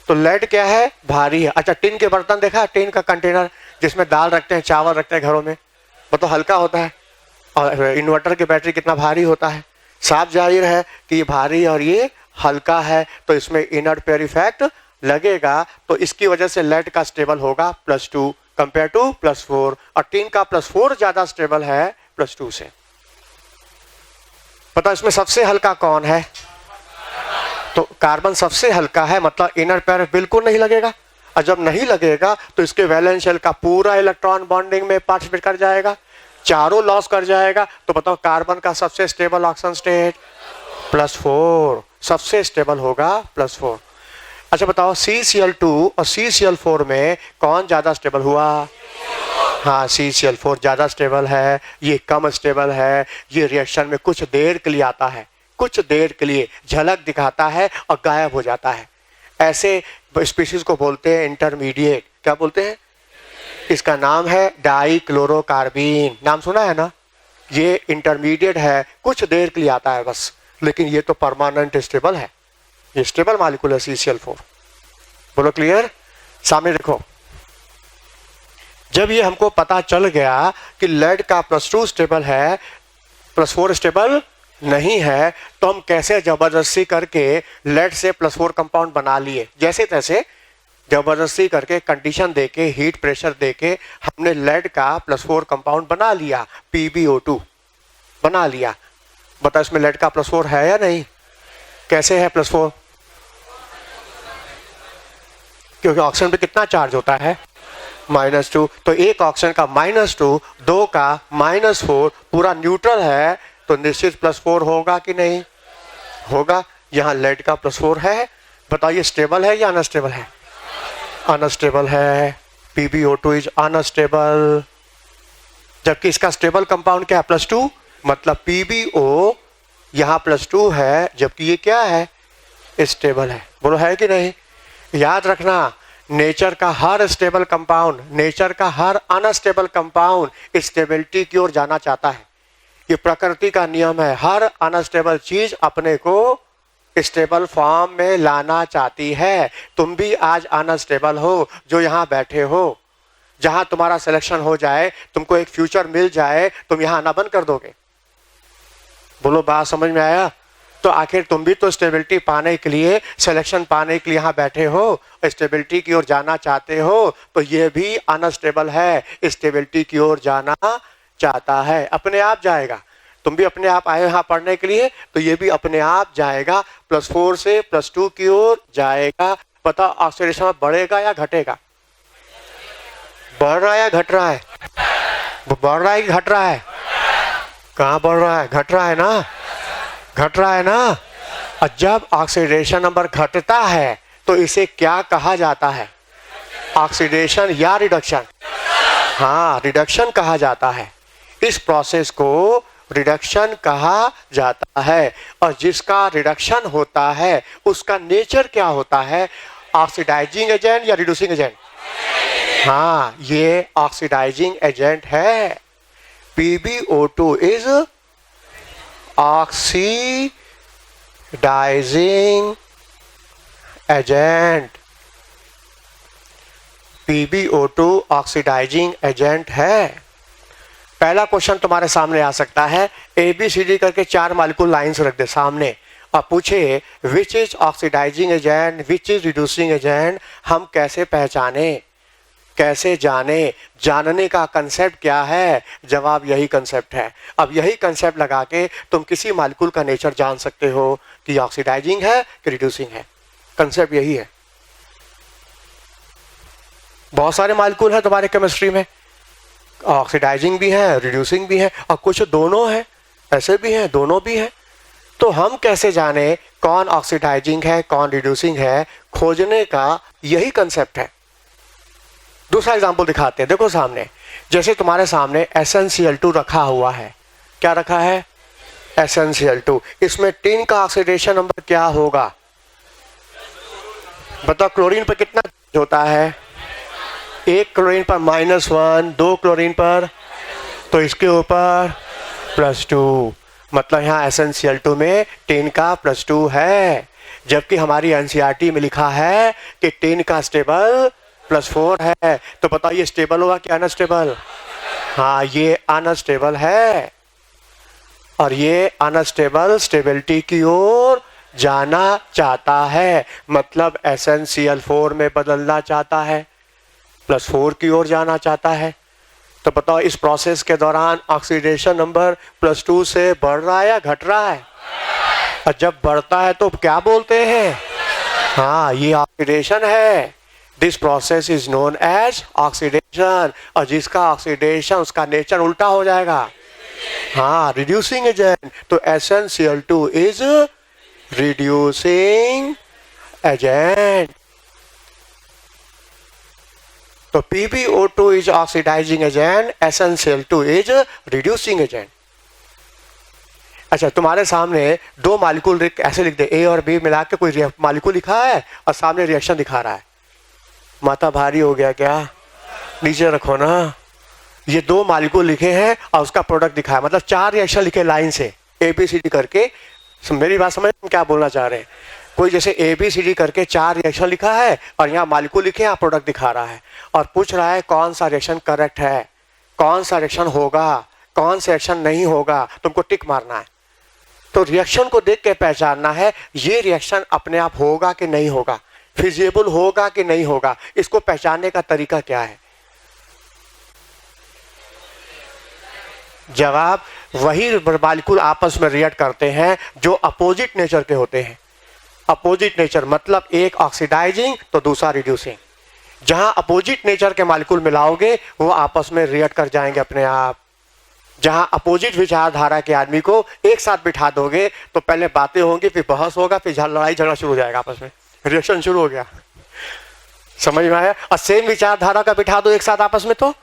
तो लेड क्या है? भारी है। अच्छा, टिन के बर्तन देखा, टिन का कंटेनर जिसमें दाल रखते हैं, चावल रखते हैं घरों में, वो तो हल्का होता है। और इन्वर्टर की बैटरी कितना भारी होता है। साफ जाहिर है कि ये भारी और ये हल्का है तो इसमें इनर्ट पेयर इफेक्ट लगेगा, तो इसकी वजह से लेड का स्टेबल होगा +2 कंपेयर टू +4, और टिन का +4 ज्यादा स्टेबल है +2 से। पता इसमें सबसे हल्का कौन है? तो कार्बन सबसे हल्का है, मतलब इनर पेयर बिल्कुल नहीं लगेगा, और जब नहीं लगेगा तो इसके वैलेंस शेल का पूरा इलेक्ट्रॉन बॉन्डिंग में पार्टिसिपेट कर जाएगा, चारों लॉस कर जाएगा। तो बताओ कार्बन का सबसे स्टेबल ऑक्सीजन स्टेट +4, सबसे स्टेबल होगा +4। अच्छा बताओ CCl2 और CCl4 में कौन ज्यादा स्टेबल हुआ? हाँ, CCl4 ज्यादा स्टेबल है, ये कम स्टेबल है, ये रिएक्शन में कुछ देर के लिए आता है, कुछ देर के लिए झलक दिखाता है और गायब हो जाता है। ऐसे स्पीशीज को बोलते हैं इंटरमीडिएट। क्या बोलते हैं? इसका नाम है डाइक्लोरोकार्बीन, नाम सुना है ना? ये इंटरमीडिएट है, कुछ देर के लिए आता है बस, लेकिन ये तो परमानेंट स्टेबल है, ये स्टेबल मॉलिक्यूल है CCl4। बोलो क्लियर? सामने देखो, जब ये हमको पता चल गया कि लेड का +2 स्टेबल है, +4 स्टेबल नहीं है, तो हम कैसे जबरदस्ती करके लेड से +4 कंपाउंड बना लिए, जैसे तैसे जबरदस्ती करके कंडीशन देके हीट प्रेशर देके हमने लेड का +4 कंपाउंड बना लिया, PbO2 बना लिया। बता इसमें लेड का +4 है या नहीं? कैसे है +4? क्योंकि ऑक्सीजन पे कितना चार्ज होता है? -2, तो एक ऑक्सीजन का -2, 2 का -4, पूरा न्यूट्रल है, तो निश्चित +4 होगा कि नहीं होगा? यहाँ लेड का +4 है, बताइए स्टेबल है या अनस्टेबल है? अनस्टेबल है, PbO2 इज अनस्टेबल। जबकि इसका स्टेबल कंपाउंड क्या है? +2, मतलब PbO यहाँ +2 है, जबकि ये क्या है? स्टेबल है। बोलो है कि नहीं? याद रखना, नेचर का हर स्टेबल कंपाउंड, नेचर का हर अनस्टेबल कंपाउंड स्टेबिलिटी की ओर जाना चाहता है। ये प्रकृति का नियम है, हर अनस्टेबल चीज अपने को स्टेबल फॉर्म में लाना चाहती है। तुम भी आज अनस्टेबल हो, जो यहाँ बैठे हो, जहां तुम्हारा सिलेक्शन हो जाए, तुमको एक फ्यूचर मिल जाए, तुम यहाँ आना बंद कर दोगे? बोलो बात समझ में आया? तो आखिर तुम भी तो स्टेबिलिटी पाने के लिए, सिलेक्शन पाने के लिए यहाँ बैठे हो, स्टेबिलिटी की ओर जाना चाहते हो, तो ये भी अनस्टेबल है, स्टेबिलिटी की ओर जाना चाहता है, अपने आप जाएगा। तुम भी अपने आप आए यहाँ पढ़ने के लिए, तो ये भी अपने आप जाएगा, +4 से +2 की ओर जाएगा। पता ऑक्सीडेशन बढ़ेगा या घटेगा? बढ़ रहा है या घट रहा है? बढ़ रहा है कि घट रहा है? कहाँ बढ़ रहा है? घट रहा है ना? घट रहा है ना? और जब ऑक्सीडेशन नंबर घटता है तो इसे क्या कहा जाता है? ऑक्सीडेशन या रिडक्शन? हाँ, रिडक्शन कहा जाता है। इस प्रोसेस को रिडक्शन कहा जाता है, और जिसका रिडक्शन होता है उसका नेचर क्या होता है? ऑक्सीडाइजिंग एजेंट या रिड्यूसिंग एजेंट? हाँ, ये ऑक्सीडाइजिंग एजेंट है। PbO2 is oxidising agent. PbO2 oxidising agent है। पहला क्वेश्चन तुम्हारे सामने आ सकता है, ABCD करके 4 मॉलिक्यूल लाइंस रख दे सामने और पूछे which is oxidising agent, which is reducing agent. हम कैसे पहचाने, कैसे जाने? जानने का कंसेप्ट क्या है? जवाब यही कंसेप्ट है। अब यही कंसेप्ट लगा के तुम किसी मॉलिक्यूल का नेचर जान सकते हो कि ऑक्सीडाइजिंग है कि रिड्यूसिंग है। कंसेप्ट यही है। बहुत सारे मॉलिक्यूल हैं तुम्हारे केमिस्ट्री में, ऑक्सीडाइजिंग भी है, रिड्यूसिंग भी है, और कुछ दोनों है, ऐसे भी हैं, दोनों भी हैं। तो हम कैसे जाने कौन ऑक्सीडाइजिंग है कौन रिड्यूसिंग है? खोजने का यही कंसेप्ट है। दूसरा एग्जांपल दिखाते हैं, देखो सामने, जैसे तुम्हारे सामने SnCl2 रखा हुआ है। क्या रखा है? SnCl2। इसमें टिन का ऑक्सीडेशन नंबर क्या होगा? बताओ, क्लोरीन पर कितना होता है? 1 क्लोरीन पर -1, 2 क्लोरीन पर, तो इसके ऊपर +2, मतलब यहाँ SnCl2 में टिन का +2 है। जबकि हमारी NCERT में लिखा है कि टिन का स्टेबल +4 है। तो बताइए स्टेबल होगा कि अनस्टेबल? हाँ, ये अनस्टेबल है, और ये अनस्टेबल स्टेबिलिटी की ओर जाना चाहता है, मतलब SnCl4 में बदलना चाहता है, +4 की ओर जाना चाहता है। तो बताओ इस प्रोसेस के दौरान ऑक्सीडेशन नंबर +2 से बढ़ रहा है या घट रहा है? और जब बढ़ता है तो क्या बोलते हैं? हाँ, ये ऑक्सीडेशन है। This process is known as oxidation. और जिसका ऑक्सीडेशन उसका नेचर उल्टा हो जाएगा, हाँ, रिड्यूसिंग एजेंट। तो SnCl2 इज रिड्यूसिंग एजेंट। तो PbO2 is oxidising agent, SnCl2 is reducing agent. अच्छा, तुम्हारे सामने दो मालिक्यूल ऐसे लिख दे, A और B मिला के कोई मालिक्यूल लिखा है और सामने रिएक्शन दिखा रहा है। माथा भारी हो गया क्या? नीचे रखो ना। ये दो मालिक्यूल लिखे हैं और उसका प्रोडक्ट दिखा है, मतलब 4 रिएक्शन लिखे लाइन से ABCD करके। मेरी बात समझ क्या बोलना चाह रहे हैं? कोई जैसे ABCD करके 4 रिएक्शन लिखा है और यहाँ मालिक्यूल लिखे, यहाँ प्रोडक्ट दिखा रहा है और पूछ रहा है कौन सा रिएक्शन करेक्ट है, कौन सा रिएक्शन होगा, कौन सा रिएक्शन नहीं होगा, तुमको टिक मारना है। तो रिएक्शन को देख के पहचानना है ये रिएक्शन अपने आप होगा कि नहीं होगा, फिजिबल होगा कि नहीं होगा। इसको पहचानने का तरीका क्या है? जवाब, वही मालिक्यूल आपस में रिएक्ट करते हैं जो अपोजिट नेचर के होते हैं। अपोजिट नेचर मतलब एक ऑक्सीडाइजिंग तो दूसरा रिड्यूसिंग। जहां अपोजिट नेचर के मालिक्यूल मिलाओगे वो आपस में रिएक्ट कर जाएंगे अपने आप। जहां अपोजिट विचारधारा के आदमी को एक साथ बिठा दोगे तो पहले बातें होंगी, फिर बहस होगा, फिर लड़ाई झगड़ा शुरू हो जाएगा, आपस में रिएक्शन शुरू हो गया। समझ में आया? और सेम विचारधारा का बिठा दो एक साथ आपस में तो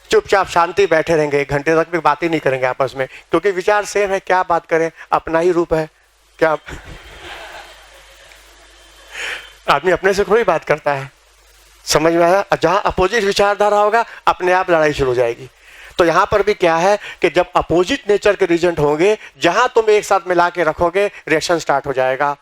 चुपचाप शांति बैठे रहेंगे, 1 घंटे तक भी बात ही नहीं करेंगे आपस में, क्योंकि विचार सेम है। क्या बात करें, अपना ही रूप है। क्या आदमी अपने से थोड़ी बात करता है। समझ में आया? जहां अपोजिट विचारधारा होगा अपने आप लड़ाई शुरू हो जाएगी। तो यहां पर भी क्या है कि जब अपोजिट नेचर के रिएजेंट होंगे, जहां तुम एक साथ मिला के रखोगे रिएक्शन स्टार्ट हो जाएगा।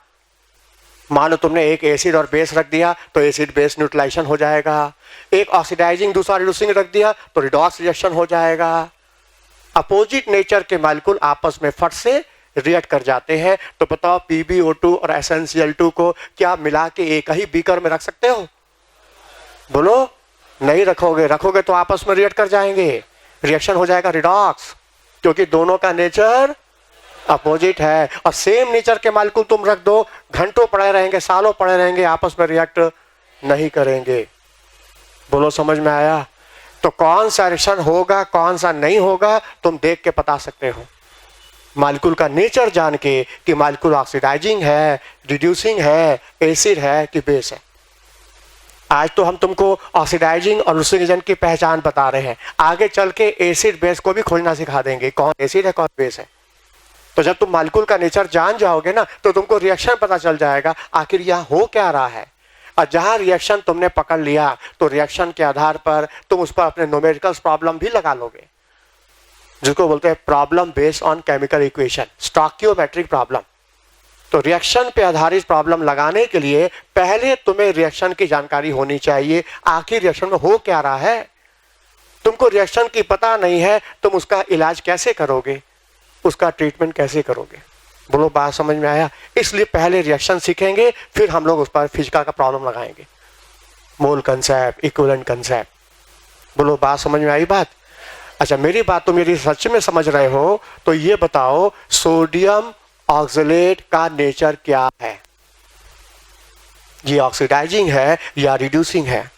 मान लो तुमने एक एसिड और बेस रख दिया तो एसिड बेस न्यूट्रलाइजेशन हो जाएगा। एक ऑक्सीडाइजिंग दूसरा रिड्यूसिंग रख दिया तो रिडॉक्स रिएक्शन हो जाएगा। अपोजिट नेचर के मॉलिक्यूल आपस में फट से रिएक्ट कर जाते हैं। तो बताओ PbO2 और SnCl2 को क्या मिला के एक ही बीकर में रख सकते हो? बोलो, नहीं रखोगे। रखोगे तो आपस में रिएक्ट कर जाएंगे, रिएक्शन हो जाएगा रिडॉक्स, क्योंकि दोनों का नेचर अपोजिट है। और सेम नेचर के मॉलिक्यूल तुम रख दो, घंटों पड़े रहेंगे, सालों पड़े रहेंगे, आपस में रिएक्ट नहीं करेंगे। बोलो, समझ में आया? तो कौन सा रिएक्शन होगा कौन सा नहीं होगा तुम देख के बता सकते हो, मॉलिक्यूल का नेचर जान के कि मॉलिक्यूल ऑक्सीडाइजिंग है, रिड्यूसिंग है, एसिड है कि बेस है। आज तो हम तुमको ऑक्सीडाइजिंग और रिड्यूसिंग एजेंट की पहचान बता रहे हैं, आगे चल के एसिड बेस को भी खोजना सिखा देंगे, कौन एसिड है कौन बेस है। तो जब तुम मॉलिक्यूल का नेचर जान जाओगे ना तो तुमको रिएक्शन पता चल जाएगा आखिर यहाँ हो क्या रहा है। और जहां रिएक्शन तुमने पकड़ लिया तो रिएक्शन के आधार पर तुम उस पर अपने न्यूमेरिकल प्रॉब्लम भी लगा लोगे, जिसको बोलते हैं problem based on chemical equation, stoichiometric problem. तो रिएक्शन पे आधारित प्रॉब्लम लगाने के लिए पहले तुम्हें रिएक्शन की जानकारी होनी चाहिए, आखिर रिएक्शन में हो क्या रहा है। तुमको रिएक्शन की पता नहीं है, तुम उसका इलाज कैसे करोगे, उसका ट्रीटमेंट कैसे करोगे? बोलो, बात समझ में आया? इसलिए पहले रिएक्शन सीखेंगे, फिर हम लोग उस पर फिजिकल का प्रॉब्लम लगाएंगे, मोल कंसेप्ट, इक्विवेलेंट कंसेप्ट। बोलो, बात समझ में आई बात? अच्छा, मेरी बात तुम यदि सच में समझ रहे हो तो ये बताओ सोडियम ऑक्सलेट का नेचर क्या है? ये ऑक्सीडाइजिंग है या रिड्यूसिंग है?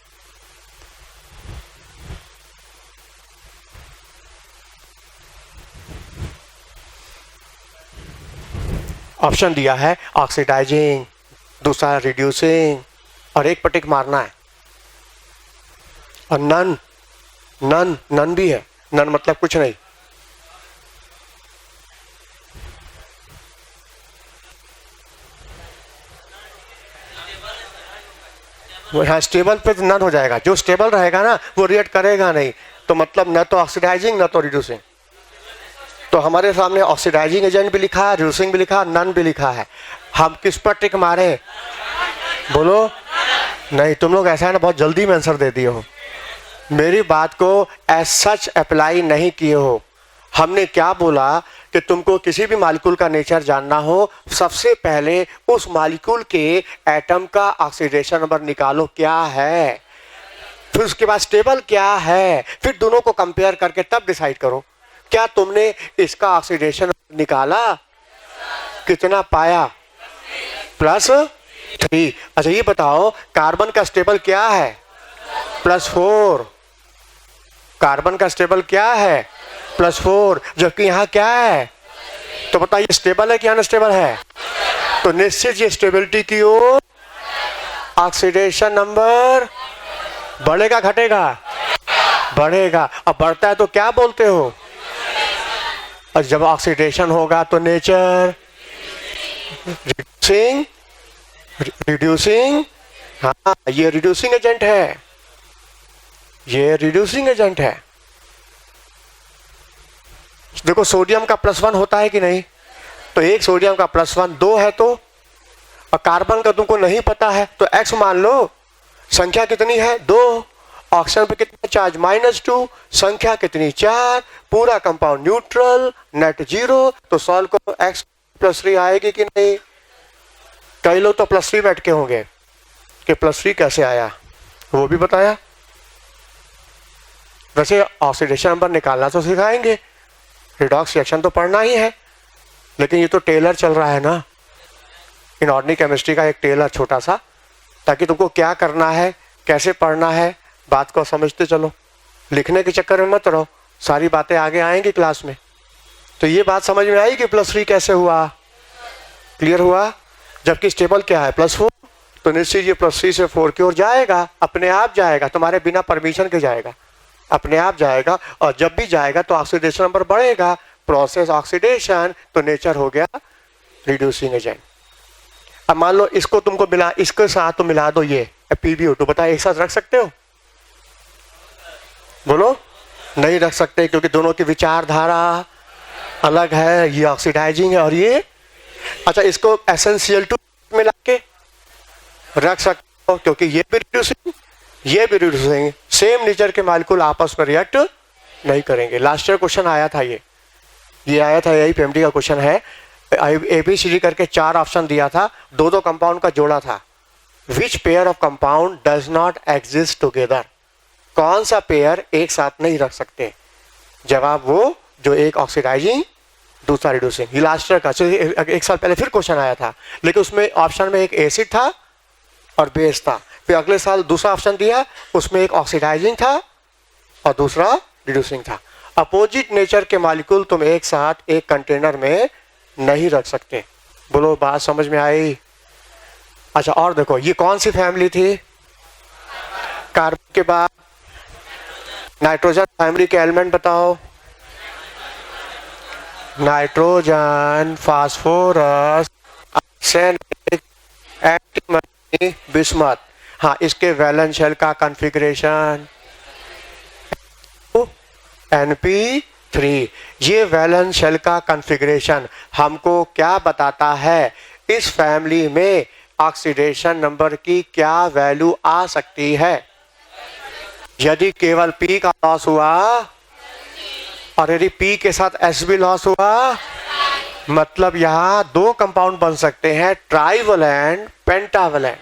ऑप्शन दिया है ऑक्सीडाइजिंग, दूसरा रिड्यूसिंग और एक पटिक मारना है। और नन नन नन भी है। नन मतलब कुछ नहीं। वो यहाँ स्टेबल पे तो नन हो जाएगा, जो स्टेबल रहेगा ना वो रिएक्ट करेगा नहीं, तो मतलब न तो ऑक्सीडाइजिंग न तो रिड्यूसिंग। तो हमारे सामने ऑक्सीडाइजिंग एजेंट भी लिखा है, रिड्यूसिंग भी लिखा है, नन भी लिखा है। हम किस पर टिक मारे? बोलो, नहीं, तुम लोग ऐसा है ना बहुत जल्दी में आंसर दे दिए हो, मेरी बात को एज सच अप्लाई नहीं किए हो। हमने क्या बोला कि तुमको किसी भी मॉलिक्यूल का नेचर जानना हो, सबसे पहले उस मॉलिक्यूल के एटम का ऑक्सीडेशन नंबर निकालो क्या है, फिर उसके बाद स्टेबल क्या है, फिर दोनों को कंपेयर करके तब डिसाइड करो। क्या तुमने इसका ऑक्सीडेशन निकाला? कितना पाया? +3। अच्छा ये बताओ कार्बन का स्टेबल क्या है? +4। कार्बन का स्टेबल क्या है? +4, जबकि यहां क्या है? तो बताइए स्टेबल है कि अनस्टेबल है? तो निश्चित ये स्टेबिलिटी की ओर ऑक्सीडेशन नंबर बढ़ेगा घटेगा? बढ़ेगा। अब बढ़ता है तो क्या बोलते हो? और जब ऑक्सीडेशन होगा तो नेचर रिड्यूसिंग। हाँ ये रिड्यूसिंग एजेंट है, ये रिड्यूसिंग एजेंट है। देखो सोडियम का +1 होता है कि नहीं? तो एक सोडियम का +1 2 है, तो और कार्बन का तुमको नहीं पता है तो X मान लो। संख्या कितनी है? 2। ऑक्सीजन पे कितना चार्ज? -2। संख्या कितनी? 4। पूरा कंपाउंड न्यूट्रल, नेट 0। तो सॉल्व करो, X +3 आएगी कि नहीं? कई लोग तो +3 बैठ के होंगे कि +3 कैसे आया, वो भी बताया। वैसे ऑक्सीडेशन नंबर निकालना तो सिखाएंगे, रिडॉक्स रिएक्शन तो पढ़ना ही है, लेकिन ये तो टेलर चल रहा है ना, इनऑर्गेनिक केमिस्ट्री का एक टेलर छोटा सा, ताकि तुमको क्या करना है, कैसे पढ़ना है, बात को समझते चलो। लिखने के चक्कर में मत रहो, सारी बातें आगे आएंगी क्लास में। तो ये बात समझ में आई कि +3 कैसे हुआ? क्लियर हुआ? जबकि स्टेबल क्या है? +4। तो निश्चित ये +3 से 4 की ओर जाएगा, अपने आप जाएगा, तुम्हारे बिना परमिशन के जाएगा, अपने आप जाएगा। और जब भी जाएगा तो ऑक्सीडेशन नंबर बढ़ेगा, प्रोसेस ऑक्सीडेशन, तो नेचर हो गया रिड्यूसिंग एजेंट। अब मान लो इसको तुमको मिला, इसके साथ तो मिला दो ये PbO2, बताओ एक साथ रख सकते हो? बोलो नहीं रख सकते, क्योंकि दोनों की विचारधारा अलग है, ये ऑक्सीडाइजिंग है और ये। अच्छा इसको SnCl2 मिला के रख सकते हो, क्योंकि ये भी रिड्यूसिंग, ये भी रिड्यूसिंग, सेम नेचर के मॉलिक्यूल आपस में रिएक्ट नहीं करेंगे। लास्ट ईयर क्वेश्चन आया था, ये आया था, यही PMD का क्वेश्चन है। ABCD करके 4 ऑप्शन दिया था, 2 कंपाउंड का जोड़ा था। Which pair of compound does not exist together? कौन सा पेयर एक साथ नहीं रख सकते? जवाब वो जो एक ऑक्सीडाइजिंग दूसरा रिड्यूसिंग। ये लास्ट ईयर का, एक साल पहले फिर क्वेश्चन आया था, लेकिन उसमें ऑप्शन में एक एसिड था और बेस था। फिर अगले साल दूसरा ऑप्शन दिया, उसमें एक ऑक्सीडाइजिंग था और दूसरा रिड्यूसिंग था। अपोजिट नेचर के मॉलिक्यूल तुम एक साथ एक कंटेनर में नहीं रख सकते। बोलो बात समझ में आई? अच्छा और देखो ये कौन सी फैमिली थी? कार्बन के बाद नाइट्रोजन फैमिली के एलिमेंट बताओ। Nitrogen, phosphorus, arsenic, antimony, bismuth. हाँ इसके वैलेंस शेल का कॉन्फ़िगरेशन Np3। ये वैलेंस शेल का कॉन्फ़िगरेशन हमको क्या बताता है? इस फैमिली में ऑक्सीडेशन नंबर की क्या वैल्यू आ सकती है? यदि केवल P का लॉस हुआ और यदि P के साथ S भी लॉस हुआ, मतलब यहां 2 कंपाउंड बन सकते हैं, ट्राइवलेंट, पेंटावलेंट।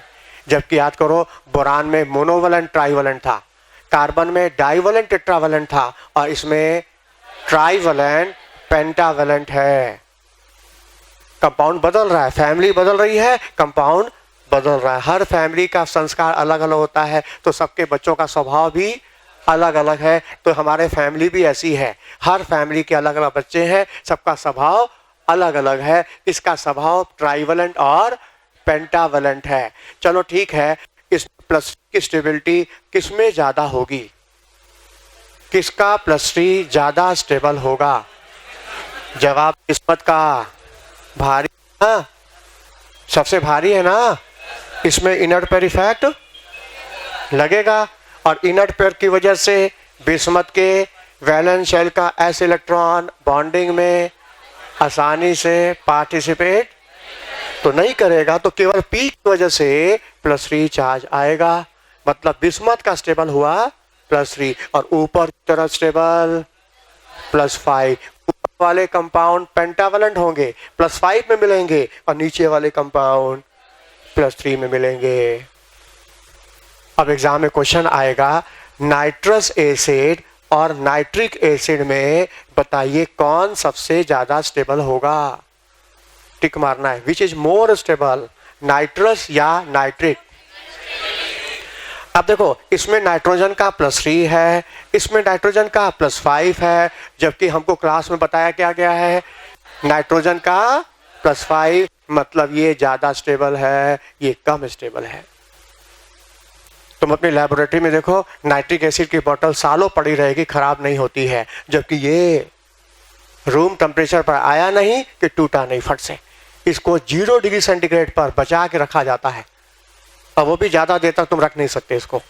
जबकि याद करो बोरान में मोनोवलेंट ट्राइवलेंट था, कार्बन में डाइवलेंट टेट्रावलेंट था, और इसमें ट्राइवलेंट पेंटावलेंट है। कंपाउंड बदल रहा है, फैमिली बदल रही है, कंपाउंड बदल रहा है। हर फैमिली का संस्कार अलग अलग होता है, तो सबके बच्चों का स्वभाव भी अलग अलग है। तो हमारे फैमिली भी ऐसी है, हर फैमिली के अलग अलग बच्चे हैं, सबका स्वभाव अलग अलग है। इसका स्वभाव ट्राइवलेंट और पेंटावलेंट है। चलो ठीक है, इस +3 की स्टेबिलिटी किसमें ज्यादा होगी? किसका +3 ज्यादा स्टेबल होगा? जवाब किस्मत का। भारी ना, सबसे भारी है ना, इसमें इनर्ट पेयर इफेक्ट लगेगा, और इनर्ट पेयर की वजह से बिस्मथ के वैलेंस शेल का S इलेक्ट्रॉन बॉन्डिंग में आसानी से पार्टिसिपेट तो नहीं करेगा, तो केवल P की वजह से +3 चार्ज आएगा। मतलब बिस्मथ का स्टेबल हुआ +3 और ऊपर की तरफ स्टेबल +5। ऊपर वाले कंपाउंड पेंटावलेंट होंगे, +5 में मिलेंगे, और नीचे वाले कंपाउंड +3 में मिलेंगे। अब एग्जाम में क्वेश्चन आएगा, नाइट्रस एसिड और नाइट्रिक एसिड में बताइए कौन सबसे ज्यादा स्टेबल होगा। टिक मारना है, which is more stable, nitrous या नाइट्रिक। अब देखो, इसमें नाइट्रोजन का +3 है, इसमें नाइट्रोजन का +5 है, जबकि हमको क्लास में बताया क्या गया है, नाइट्रोजन का +5, मतलब ये ज्यादा स्टेबल है, ये कम स्टेबल है। तुम अपनी लेबोरेटरी में देखो, नाइट्रिक एसिड की बोतल सालों पड़ी रहेगी, खराब नहीं होती है, जबकि ये रूम टेम्परेचर पर आया नहीं कि टूटा नहीं फट से। इसको 0 डिग्री सेंटीग्रेड पर बचा के रखा जाता है, और वो भी ज्यादा देर तक तुम रख नहीं सकते इसको,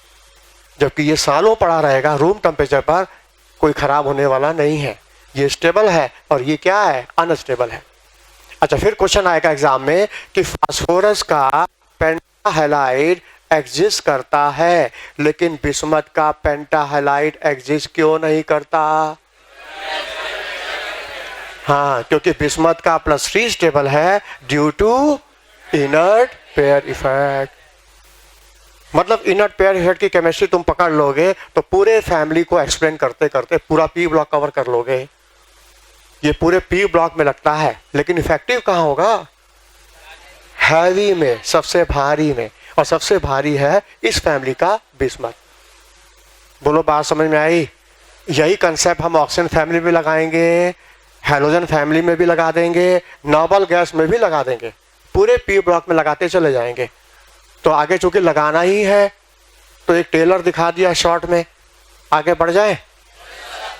जबकि ये सालों पड़ा रहेगा रूम टेम्परेचर पर, कोई खराब होने वाला नहीं है। ये स्टेबल है और ये क्या है, अनस्टेबल है। अच्छा, फिर क्वेश्चन आएगा एग्जाम में कि फास्फोरस का पेंटाहैलाइड एग्जिस्ट करता है, लेकिन बिस्मथ का पेंटाहैलाइड एग्जिस्ट क्यों नहीं करता। हाँ, क्योंकि बिस्मथ का +3 स्टेबल है due to inert pair effect. मतलब इनर्ट पेयर इफेक्ट की केमिस्ट्री तुम पकड़ लोगे तो पूरे फैमिली को एक्सप्लेन करते करते पूरा पी ब्लॉक कवर कर लोगे। ये पूरे पी ब्लॉक में लगता है, लेकिन इफेक्टिव कहाँ होगा, हैवी में, सबसे भारी में, और सबसे भारी है इस फैमिली का बिस्मथ। बोलो बात समझ में आई। यही कंसेप्ट हम ऑक्सीजन फैमिली में लगाएंगे, हैलोजन फैमिली में भी लगा देंगे, नोबल गैस में भी लगा देंगे, पूरे पी ब्लॉक में लगाते चले जाएंगे। तो आगे चूंकि लगाना ही है तो एक टेलर दिखा दिया शॉर्ट में, आगे बढ़ जाए।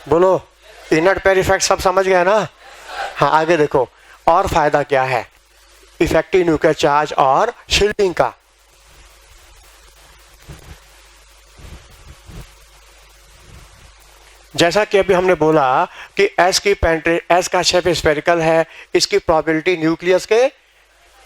बोलो, इनर्ट पेयर इफेक्ट सब समझ गए ना। हाँ, आगे देखो और फायदा क्या है इफेक्टिव न्यूक्लियर चार्ज और शील्डिंग का। जैसा कि अभी हमने बोला कि एस का शेप स्फेरिकल है, इसकी प्रोबेबिलिटी न्यूक्लियस के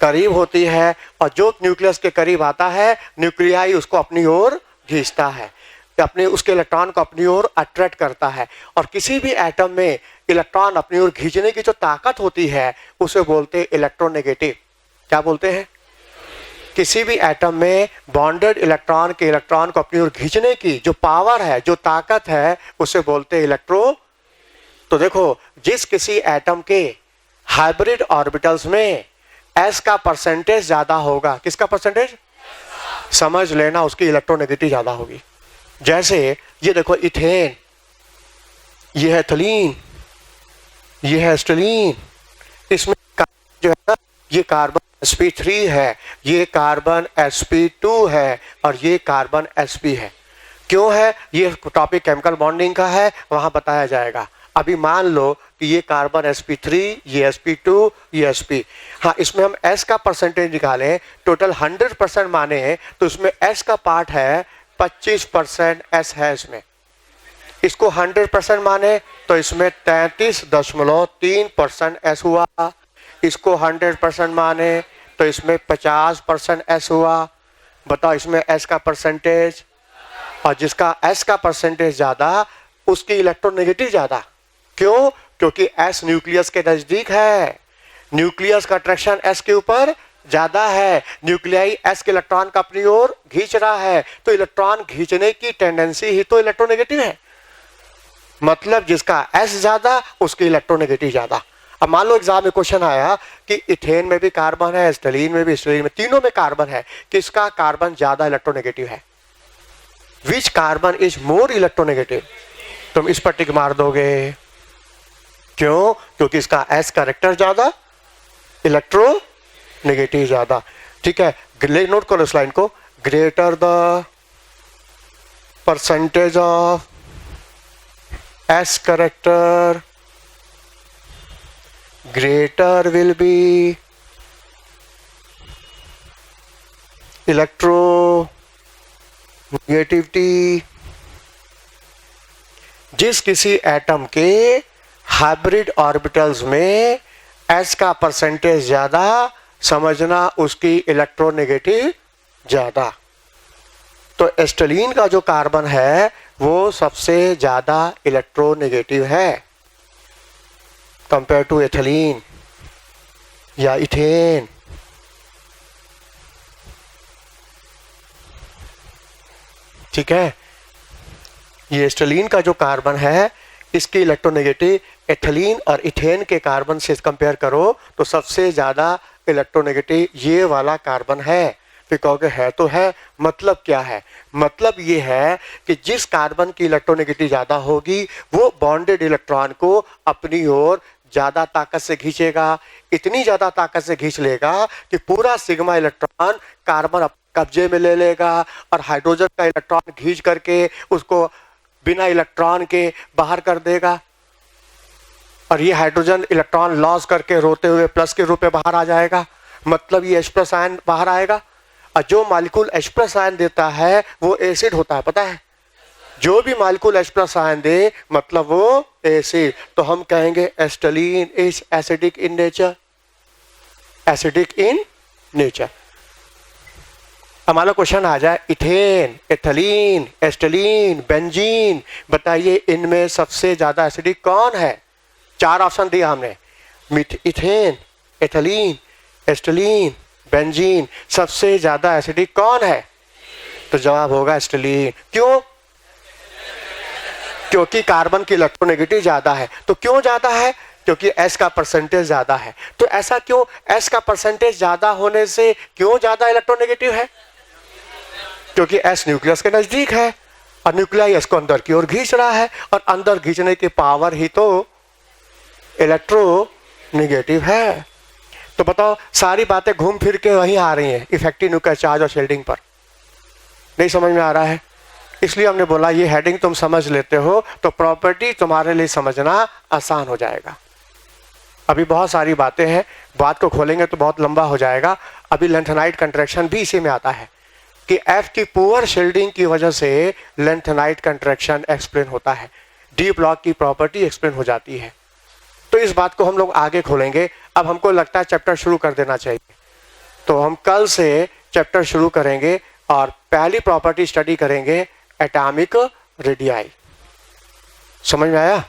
करीब होती है, और जो न्यूक्लियस के करीब आता है न्यूक्लियाई उसको अपनी ओर खींचता है, अपने उसके इलेक्ट्रॉन को अपनी ओर अट्रैक्ट करता है। और किसी भी एटम में इलेक्ट्रॉन अपनी ओर खींचने की जो ताकत होती है उसे बोलते हैं इलेक्ट्रोनेगेटिव। क्या बोलते हैं, किसी भी एटम में बॉन्डेड इलेक्ट्रॉन के इलेक्ट्रॉन को अपनी ओर खींचने की जो पावर है, जो ताकत है, उसे बोलते हैं इलेक्ट्रो। तो देखो, जिस किसी एटम के हाइब्रिड ऑर्बिटल्स में एस का परसेंटेज ज्यादा होगा, किसका परसेंटेज, समझ लेना उसकी इलेक्ट्रोनेगेटिव ज्यादा होगी। जैसे ये देखो इथेन, ये है एथिलीन, ये है एस्टिलीन, इसमें जो है ना ये कार्बन sp3 है, ये कार्बन sp2 है, और ये कार्बन sp है। क्यों है, ये टॉपिक केमिकल बॉन्डिंग का है, वहां बताया जाएगा। अभी मान लो कि ये कार्बन sp3, ये sp2, ये sp। हाँ, इसमें हम s का परसेंटेज निकालें, टोटल 100% माने तो इसमें s का पार्ट है 25% s है इसमें। इसको 100% माने तो इसमें 33.3% s हुआ। इसको 100% माने तो इसमें 50% s हुआ। बताओ इसमें s का परसेंटेज, और जिसका s का परसेंटेज ज्यादा उसकी इलेक्ट्रोनेगेटिव ज्यादा। क्यों, क्योंकि s न्यूक्लियस के नजदीक है, न्यूक्लियस का अट्रैक्शन s के ऊपर ज्यादा है, न्यूक्लियाई s के इलेक्ट्रॉन का अपनी ओर खींच रहा है, तो इलेक्ट्रॉन खींचने की टेंडेंसी ही तो इलेक्ट्रोनेगेटिव है। मतलब जिसका s ज्यादा उसकी इलेक्ट्रोनेगेटिव ज्यादा। अब मान लो एग्जाम में क्वेश्चन आया कि इथेन में भी कार्बन है, एस्टिलीन में भी, एस्टिलीन में, तीनों में कार्बन है, किसका कार्बन ज्यादा इलेक्ट्रोनेगेटिव है, which carbon is more electronegative. तुम इस पर टिक मार दोगे। क्यों, क्योंकि इसका एस कैरेक्टर ज्यादा, इलेक्ट्रोनेगेटिव ज्यादा। ठीक है, नोट करो इस लाइन को, greater the percentage of S character greater will be electronegativity। जिस किसी एटम के हाइब्रिड ऑर्बिटल्स में s का परसेंटेज ज्यादा, समझना उसकी इलेक्ट्रोनेगेटिव ज्यादा। तो एस्टिलीन का जो कार्बन है वो सबसे ज्यादा इलेक्ट्रोनेगेटिव है। कंपेयर टू एथिलीन या इथेन। ठीक है, ये एस्टलीन का जो कार्बन है इसकी इलेक्ट्रोनेगेटिव एथिलीन और इथेन के कार्बन से कंपेयर करो तो सबसे ज्यादा इलेक्ट्रोनेगेटिव ये वाला कार्बन है। फिर कहोगे है तो है, मतलब क्या है? मतलब ये है कि जिस कार्बन की इलेक्ट्रोनेगेटिव ज्यादा होगी वो बॉन्डेड इलेक्ट्रॉन को अपनी ओर ज्यादा ताकत से खींचेगा, इतनी ज्यादा ताकत से खींच लेगा कि पूरा सिग्मा इलेक्ट्रॉन कार्बन कब्जे में ले लेगा और हाइड्रोजन का इलेक्ट्रॉन खींच करके उसको बिना इलेक्ट्रॉन के बाहर कर देगा, और ये हाइड्रोजन इलेक्ट्रॉन लॉस करके रोते हुए प्लस के रूप में बाहर आ जाएगा। मतलब ये H+ आयन बाहर आएगा, और जो मॉलिक्यूल H+ आयन देता है वो एसिड होता है, पता है? जो भी मॉलिक्यूल H+ आयन दे मतलब वो एसिड। तो हम कहेंगे Estlin is acidic in nature, acidic in nature. हमारा क्वेश्चन आ जाए इथेन, एथिलीन, एस्टलीन, बेंजीन, बताइए इनमें सबसे ज्यादा एसिडिक कौन है? 4 ऑप्शन दिया हमने, इथेन, एथिलीन, एस्टलीन, बेंजीन, सबसे ज्यादा एसिडिक कौन है? तो जवाब होगा एस्टलीन। क्यों? क्योंकि कार्बन की इलेक्ट्रोनेगेटिव ज्यादा है। तो क्यों ज्यादा है? क्योंकि S का परसेंटेज ज्यादा है। तो ऐसा क्यों? S का परसेंटेज ज्यादा होने से क्यों ज्यादा इलेक्ट्रोनेगेटिव है? क्योंकि S न्यूक्लियस के नजदीक है और न्यूक्लियस को अंदर की ओर खींच रहा है, और अंदर खींचने की पावर ही तो इलेक्ट्रोनेगेटिव है। तो बताओ, सारी बातें घूम फिर के वहीं आ रही हैं, इफेक्टिव न्यूक्लियर चार्ज और शील्डिंग पर। नहीं समझ में आ रहा है? इसलिए हमने बोला ये हेडिंग तुम समझ लेते हो तो प्रॉपर्टी तुम्हारे लिए समझना आसान हो जाएगा। अभी बहुत सारी बातें हैं, बात को खोलेंगे तो बहुत लंबा हो जाएगा। अभी लेंथेनाइट कंट्रैक्शन भी इसी में आता है कि F की पुअर शील्डिंग की वजह से लेंथेनाइट कंट्रैक्शन एक्सप्लेन होता है, डी ब्लॉक की प्रॉपर्टी एक्सप्लेन हो जाती है। तो इस बात को हम लोग आगे खोलेंगे। अब हमको लगता है चैप्टर शुरू कर देना चाहिए, तो हम कल से चैप्टर शुरू करेंगे और पहली प्रॉपर्टी स्टडी करेंगे एटॉमिक रेडियाई। समझ में आया?